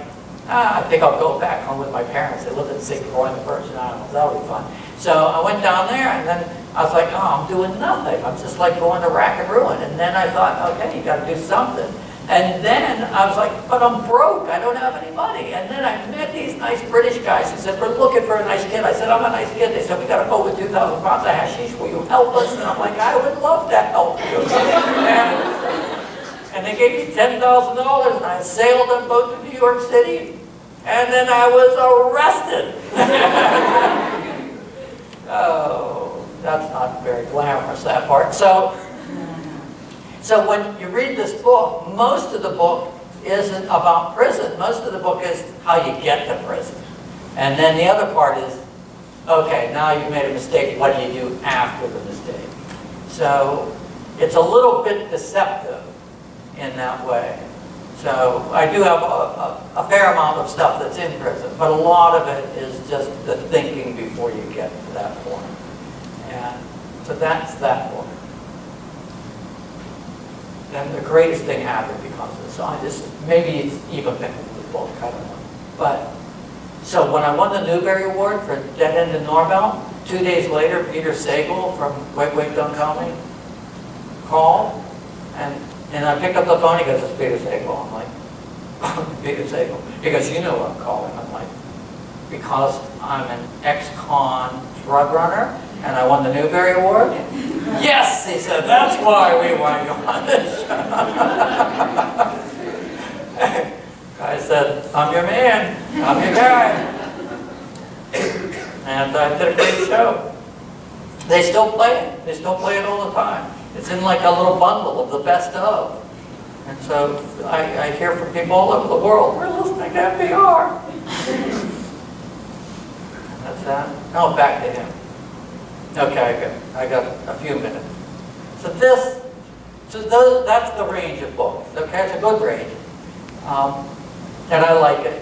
I think I'll go back home with my parents. They lived in St. Croix in the Virgin Islands. That'll be fun. So I went down there, and then I was like, oh, I'm doing nothing. I'm just like going to rack and ruin. And then I thought, okay, you got to do something. And then I was like, but I'm broke. I don't have any money. And then I met these nice British guys who said, we're looking for a nice kid. I said, I'm a nice kid. They said, we got a boat with 2,000 pounds of hashish. Will you help us? And I'm like, I would love to help you. And they gave me $10,000, and I sailed on boat to New York City. And then I was arrested. Oh, that's not very glamorous, that part. So when you read this book, most of the book isn't about prison. Most of the book is how you get to prison. And then the other part is, okay, now you've made a mistake, what do you do after the mistake? So it's a little bit deceptive in that way. So I do have a fair amount of stuff that's in prison, but a lot of it is just the thinking before you get to that point. And so that's that book. And the greatest thing happened because of this. I just, maybe it's even better than the book, I don't know. But, so when I won the Newbery Award for Dead End in Norvelt, 2 days later, Peter Sagal from Wait, Wait, Don't Tell Me called, and I picked up the phone. He goes, it's Peter Sagal. I'm like, Peter Sagal. He goes, you know what I'm calling. I'm like, because I'm an ex-con drug runner, and I won the Newbery Award? Yes, he said, that's why we want you on this show. I said, I'm your man, I'm your guy. And I did a great show. They still play it. They still play it all the time. It's in like a little bundle of the best of. And so I hear from people all over the world, we're listening to NPR. And that's that. Now back to him. Okay, I got a few minutes. So that's the range of books. Okay, it's a good range. And I like it.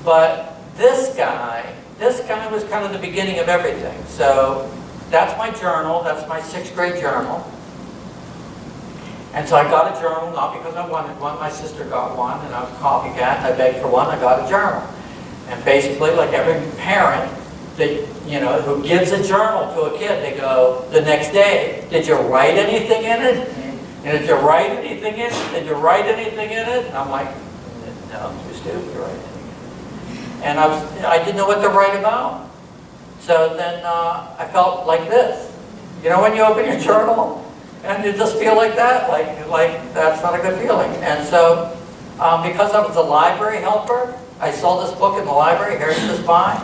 But this guy was kind of the beginning of everything. So that's my journal, that's my 6th grade journal. And so I got a journal, not because I wanted one, my sister got one, and I was a copycat, and I begged for one, I got a journal. And basically, like every parent, who gives a journal to a kid, they go, the next day, did you write anything in it? And did you write anything in it? Did you write anything in it? And I'm like, no, I'm too stupid to write anything. And I didn't know what to write about. So then I felt like this. You know when you open your journal and you just feel like that? Like that's not a good feeling. And so because I was a library helper, I saw this book in the library, Here's the Spy.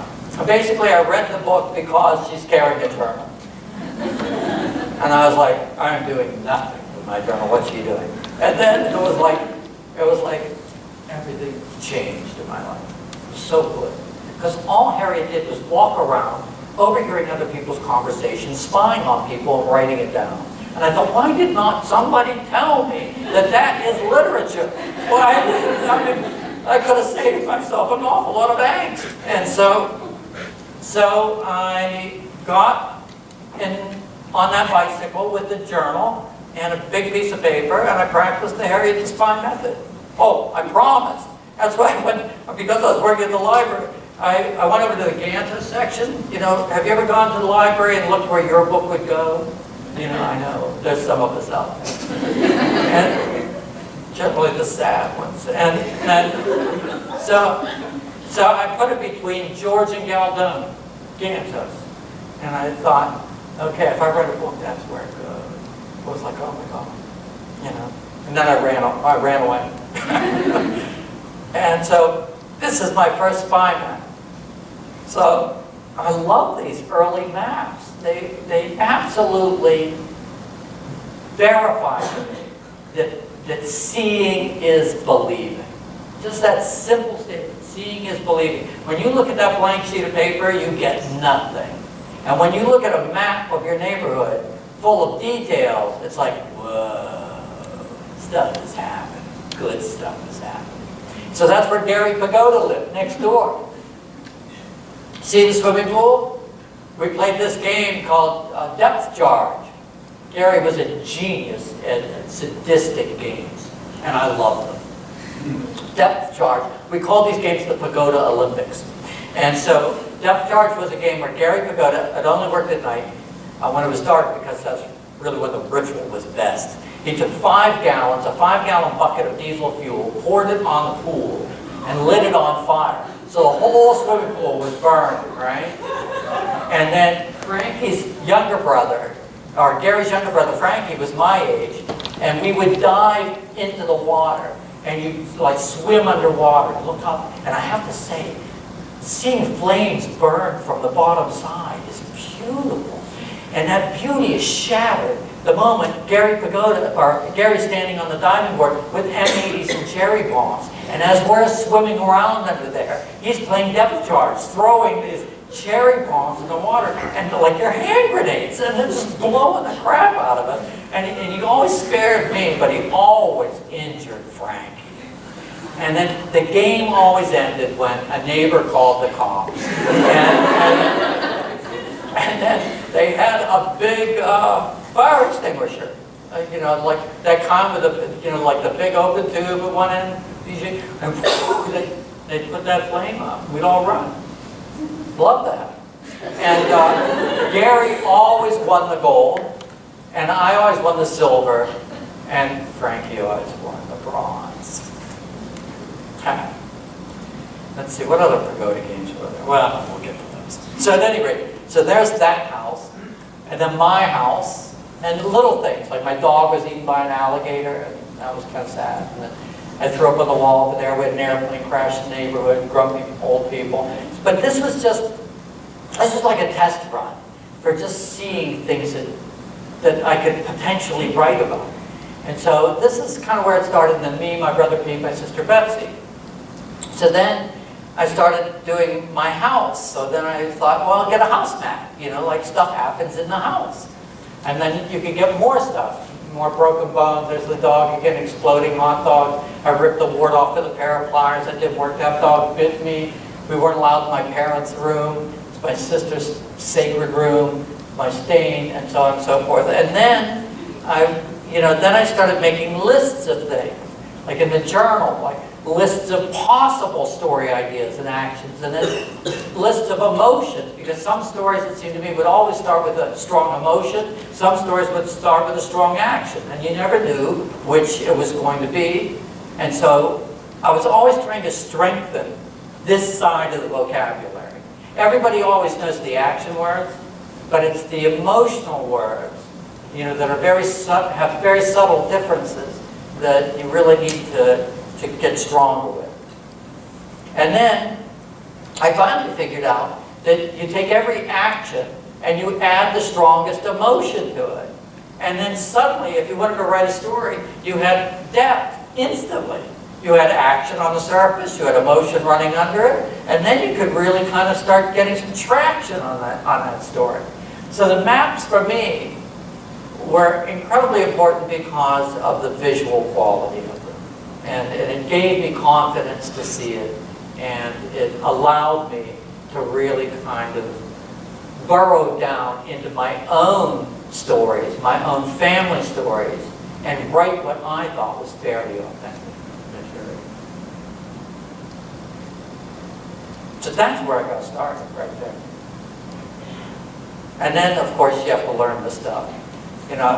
Basically, I read the book because she's carrying a journal. And I was like, I'm doing nothing with my journal. What's she doing? And then it was like everything changed in my life. It was so good. Because all Harriet did was walk around, overhearing other people's conversations, spying on people and writing it down. And I thought, why did not somebody tell me that is literature? I could have saved myself an awful lot of angst. And so I got on that bicycle with the journal, and a big piece of paper, and I practiced the Harriet the Spy method. Oh, I promised. That's why because I was working at the library, I went over to the Gantos section. You know, have you ever gone to the library and looked where your book would go? You know, I know, there's some of us out there. And generally the sad ones. And so I put it between George and Gantos. And I thought, okay, if I write a book, that's where it goes. I was like, oh my God, you know. And then I ran away. And so this is my first spy map. So I love these early maps. They absolutely verify to me that seeing is believing. Just that simple statement, seeing is believing. When you look at that blank sheet of paper, you get nothing. And when you look at a map of your neighborhood full of details, it's like, whoa, stuff is happening. Good stuff is happening. So that's where Gary Pagoda lived, next door. See the swimming pool? We played this game called Depth Charge. Gary was a genius at sadistic games, and I loved them. Depth Charge. We called these games the Pagoda Olympics. And so Depth Charge was a game where Gary Pagoda, it only worked at night when it was dark, because that's really when the ritual was best. He took 5 gallons, a 5-gallon bucket of diesel fuel, poured it on the pool, and lit it on fire. So the whole swimming pool was burned, right? And then Frankie's younger brother, or Gary's younger brother, Frankie, was my age, and we would dive into the water, and you'd like swim underwater, look up, and I have to say, seeing flames burn from the bottom side is beautiful. And that beauty is shattered the moment Gary's standing on the diving board with M80s and cherry bombs. And as we're swimming around under there, he's playing Depth Charge, throwing these cherry bombs in the water, and like they're hand grenades, and they're just blowing the crap out of him. And he always spared me, but he always injured Frankie. And then the game always ended when a neighbor called the cops. And then they had a big fire extinguisher, you know, like that kind with the, you know, like the big open tube at one end, and they'd put that flame up. We'd all run. Love that. And Gary always won the gold, and I always won the silver, and Frankie always won the bronze. Let's see, what other pagoda games were there? Well, we'll get to those. So at any rate, so there's that house, and then my house, and little things, like my dog was eaten by an alligator, and that was kind of sad. And then I threw up on the wall over there with an airplane crash in the neighborhood, grumpy old people. But this was like a test run for just seeing things that I could potentially write about. And so this is kind of where it started, and then me, my brother Pete, my sister Betsy. So then I started doing my house. So then I thought, well, I'll get a house map. You know, like stuff happens in the house. And then you can get more stuff. More broken bones. There's the dog again, exploding hot dog. I ripped the wart off with a pair of pliers. That didn't work. That dog bit me. We weren't allowed in my parents' room. It's my sister's sacred room, my stain, and so on and so forth. And then I started making lists of things, like in the journal, like lists of possible story ideas and actions, and then lists of emotions, because some stories, it seemed to me, would always start with a strong emotion, some stories would start with a strong action, and you never knew which it was going to be. And so I was always trying to strengthen this side of the vocabulary. Everybody always knows the action words, but it's the emotional words, you know, that are have very subtle differences that you really need to get stronger with. And then I finally figured out that you take every action and you add the strongest emotion to it. And then suddenly, if you wanted to write a story, you had depth instantly. You had action on the surface, you had emotion running under it, and then you could really kind of start getting some traction on that story. So the maps for me were incredibly important because of the visual quality of them. And it gave me confidence to see it, and it allowed me to really kind of burrow down into my own stories, my own family stories, and write what I thought was fairly authentic material. So that's where I got started, right there. And then, of course, you have to learn the stuff. You know,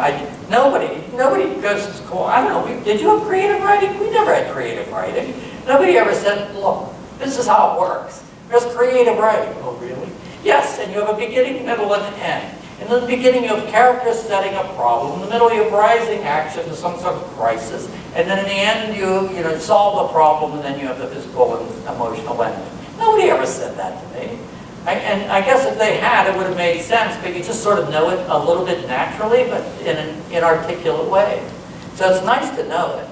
nobody goes to school. I don't know, did you have creative writing? We never had creative writing. Nobody ever said, look, this is how it works. There's creative writing. Oh, really? Yes, and you have a beginning, middle, and end. In the beginning, you have characters setting a problem. In the middle, you have rising action to some sort of crisis. And then in the end, you solve the problem, and then you have the physical and emotional ending. Nobody ever said that to me. And I guess if they had, it would have made sense, but you just sort of know it a little bit naturally, but in an inarticulate way. So it's nice to know it.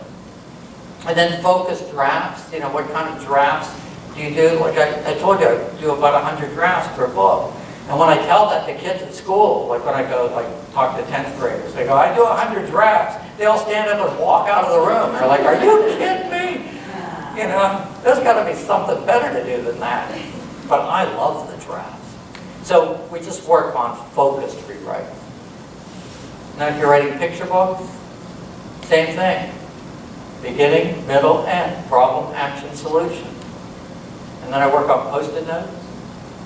And then focused drafts, what kind of drafts do you do? Like I told you, I do about 100 drafts per book. And when I tell that to kids at school, like when I go talk to 10th graders, they go, I do 100 drafts. They all stand up and walk out of the room. They're like, are you kidding me? There's got to be something better to do than that. But I love the drafts. So we just work on focused rewriting. Now if you're writing picture books, same thing. Beginning, middle, end. Problem, action, solution. And then I work on post-it notes,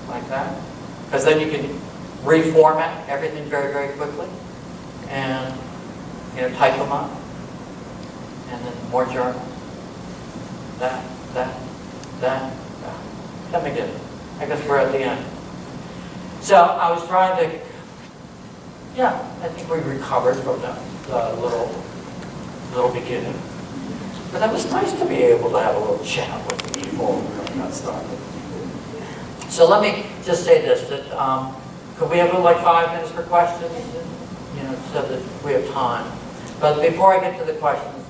like that. Because then you can reformat everything very, very quickly. And, type them up. And then more journals. That. Let me get it. I guess we're at the end. So I was trying to, I think we recovered from the little beginning. But it was nice to be able to have a little chat with you before we really got started. So let me just say this, that could we have 5 minutes for questions? So that we have time. But before I get to the questions,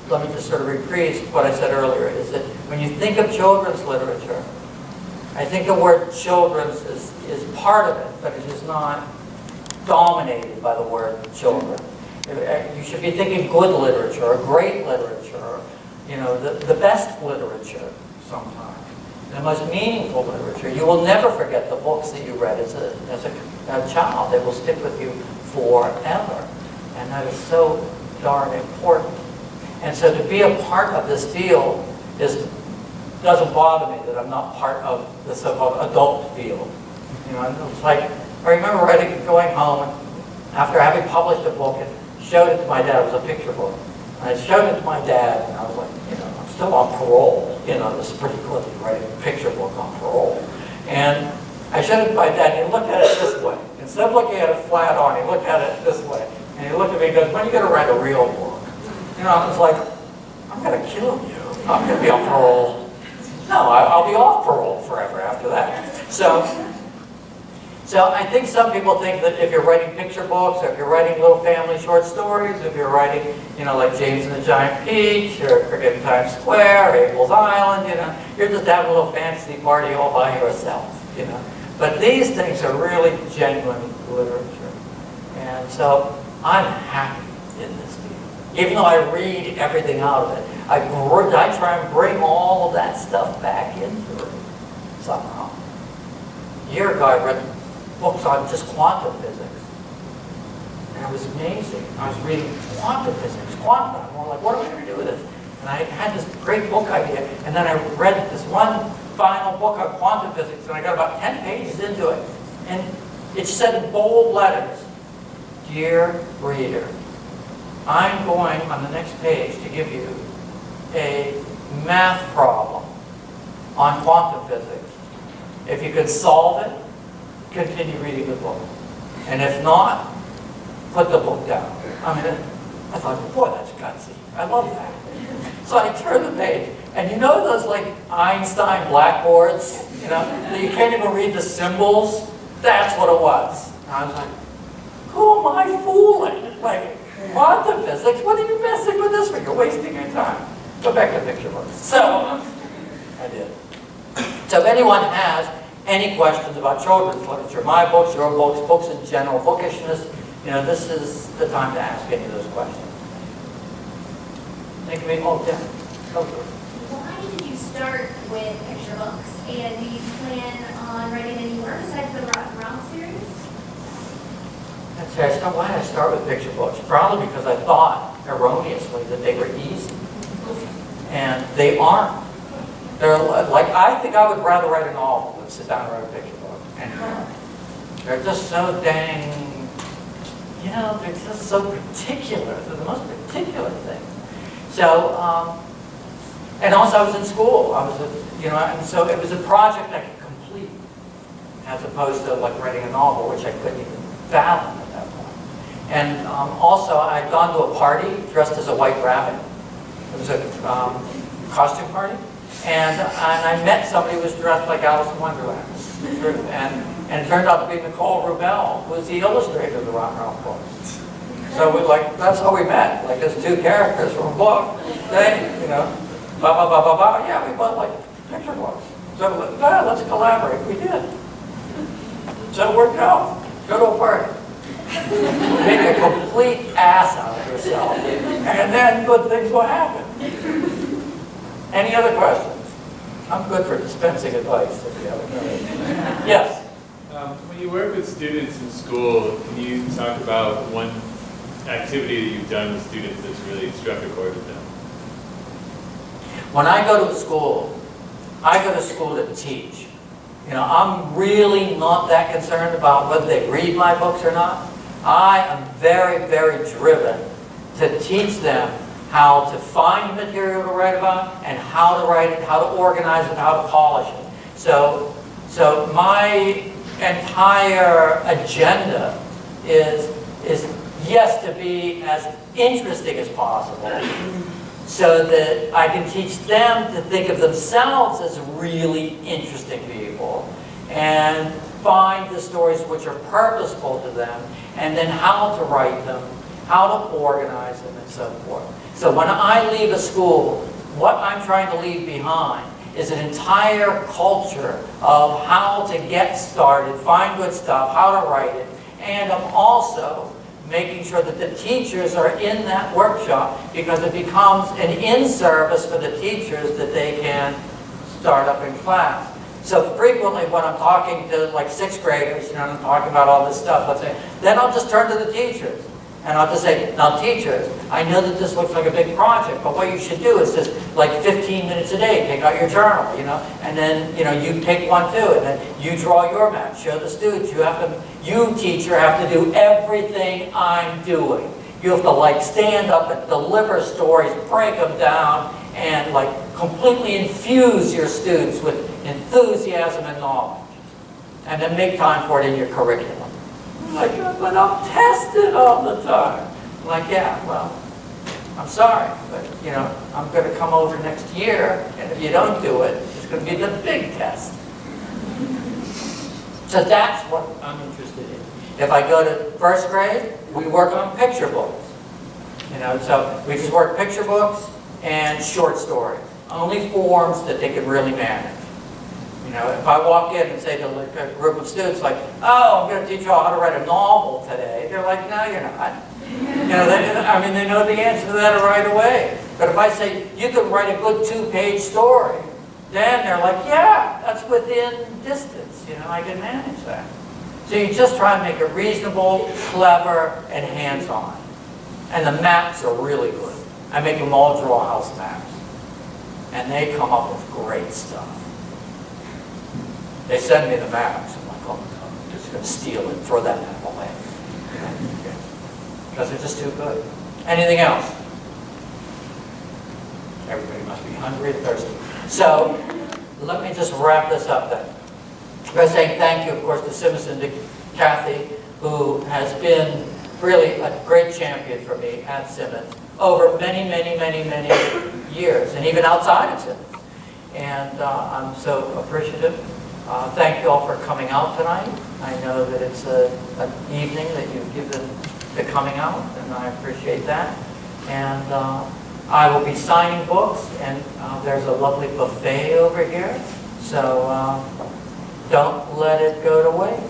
let me just sort of reprise what I said earlier, is that when you think of children's literature, I think the word children's is part of it, but it is not dominated by the word children. You should be thinking good literature, or great literature, the best literature sometimes, the most meaningful literature. You will never forget the books that you read as a child. They will stick with you forever. And that is so darn important. And so to be a part of this field doesn't bother me that I'm not part of the so-called adult field. It's like, I remember going home after having published a book and showed it to my dad. It was a picture book. And I showed it to my dad, and I was like, I'm still on parole. This is pretty good, writing a picture book on parole. And I showed it to my dad, and he looked at it this way. Instead of looking at it flat on, he looked at it this way. And he looked at me and goes, when are you going to write a real book? I was like, I'm going to kill you. I'm going to be on parole. No, I'll be off parole forever after that. So I think some people think that if you're writing picture books, or if you're writing little family short stories, if you're writing, like James and the Giant Peach, or Cricket in Times Square, or April's Island, you're just having a little fantasy party all by yourself, But these things are really genuine literature. And so I'm happy in this field. Even though I read everything out of it, I try and bring all of that stuff back into it somehow. A year ago, I read books on just quantum physics. And it was amazing. I was reading quantum physics, quantum. I'm like, what am I going to do with this? And I had this great book idea, and then I read this one final book on quantum physics, and I got about 10 pages into it. And it said in bold letters, Dear reader, I'm going on the next page to give you a math problem on quantum physics. If you can solve it, continue reading the book. And if not, put the book down. I thought, boy, that's gutsy. I love that. So I turned the page, and those Einstein blackboards, that you can't even read the symbols? That's what it was. And I was like, who am I fooling? Quantum physics? What are you messing with this for? You're wasting your time. Go back to picture books. So, I did. So if anyone has any questions about children's literature, my books, your books, books in general, bookishness, this is the time to ask any of those questions. Think of me, Why did you start with picture books? And do you plan on writing any more besides the Rock and Rock series? Why did I start with picture books? Probably because I thought erroneously that they were easy. And they aren't. They're like, I think I would rather write a novel than sit down and write a picture book. And they're just so dang, they're just so particular. They're the most particular thing. So, and also I was in school. I was, and so it was a project I could complete, as opposed to like writing a novel, which I couldn't even fathom at that point. And also, I'd gone to a party dressed as a white rabbit. It was a costume party. And I met somebody who was dressed like Alice in Wonderland. And it turned out to be Nicole Rubel, who was the illustrator of the Rock and Roll books. So that's how we met. Like, there's two characters from a book. Yeah, we both like picture books. So let's collaborate. We did. So it worked out. Go to a party. Make a complete ass out of yourself. And then good things will happen. Any other questions? I'm good for dispensing advice if you haven't heard it. Yes? When you work with students in school, can you talk about one activity that you've done with students that's really struck a chord with them? When I go to school, I go to school to teach. I'm really not that concerned about whether they read my books or not. I am very, very driven to teach them how to find material to write about and how to write it, how to organize it, how to polish it. So my entire agenda is yes, to be as interesting as possible, so that I can teach them to think of themselves as really interesting people and find the stories which are purposeful to them, and then how to write them, how to organize them, and so forth. So when I leave a school, what I'm trying to leave behind is an entire culture of how to get started, find good stuff, how to write it, and I'm also making sure that the teachers are in that workshop, because it becomes an in-service for the teachers that they can start up in class. So frequently when I'm talking to like 6th graders, and I'm talking about all this stuff, let's say, then I'll just turn to the teachers. And I'll just say, now teachers, I know that this looks like a big project, but what you should do is just like 15 minutes a day, take out your journal, and then, you take one too, and then you draw your map, show the students. You teacher have to do everything I'm doing. You have to stand up and deliver stories, break them down, and completely infuse your students with enthusiasm and knowledge. And then make time for it in your curriculum. But I'm tested all the time. Yeah, well, I'm sorry, but I'm going to come over next year, and if you don't do it, it's going to be the big test. So that's what I'm interested in. If I go to 1st grade, we work on picture books. So we just work picture books and short stories. Only forms that they can really manage. If I walk in and say to a group of students, oh, I'm going to teach you all how to write a novel today, they're like, no, you're not. They know the answer to that right away. But if I say, you can write a good 2-page story, then they're like, yeah, that's within distance. I can manage that. So you just try and make it reasonable, clever, and hands-on. And the maps are really good. I make them all draw house maps. And they come up with great stuff. They send me the maps. I'm like, oh, I'm just going to steal it, throw that map away. Because they're just too good. Anything else? Everybody must be hungry and thirsty. So, let me just wrap this up then. By saying thank you, of course, to Simmons and to Kathy, who has been really a great champion for me at Simmons over many, many, many, many years, and even outside of Simmons. And I'm so appreciative. Thank you all for coming out tonight. I know that it's an evening that you've given to coming out, and I appreciate that. And I will be signing books, and there's a lovely buffet over here, so don't let it go to waste.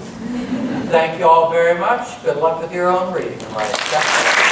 Thank you all very much. Good luck with your own reading and writing.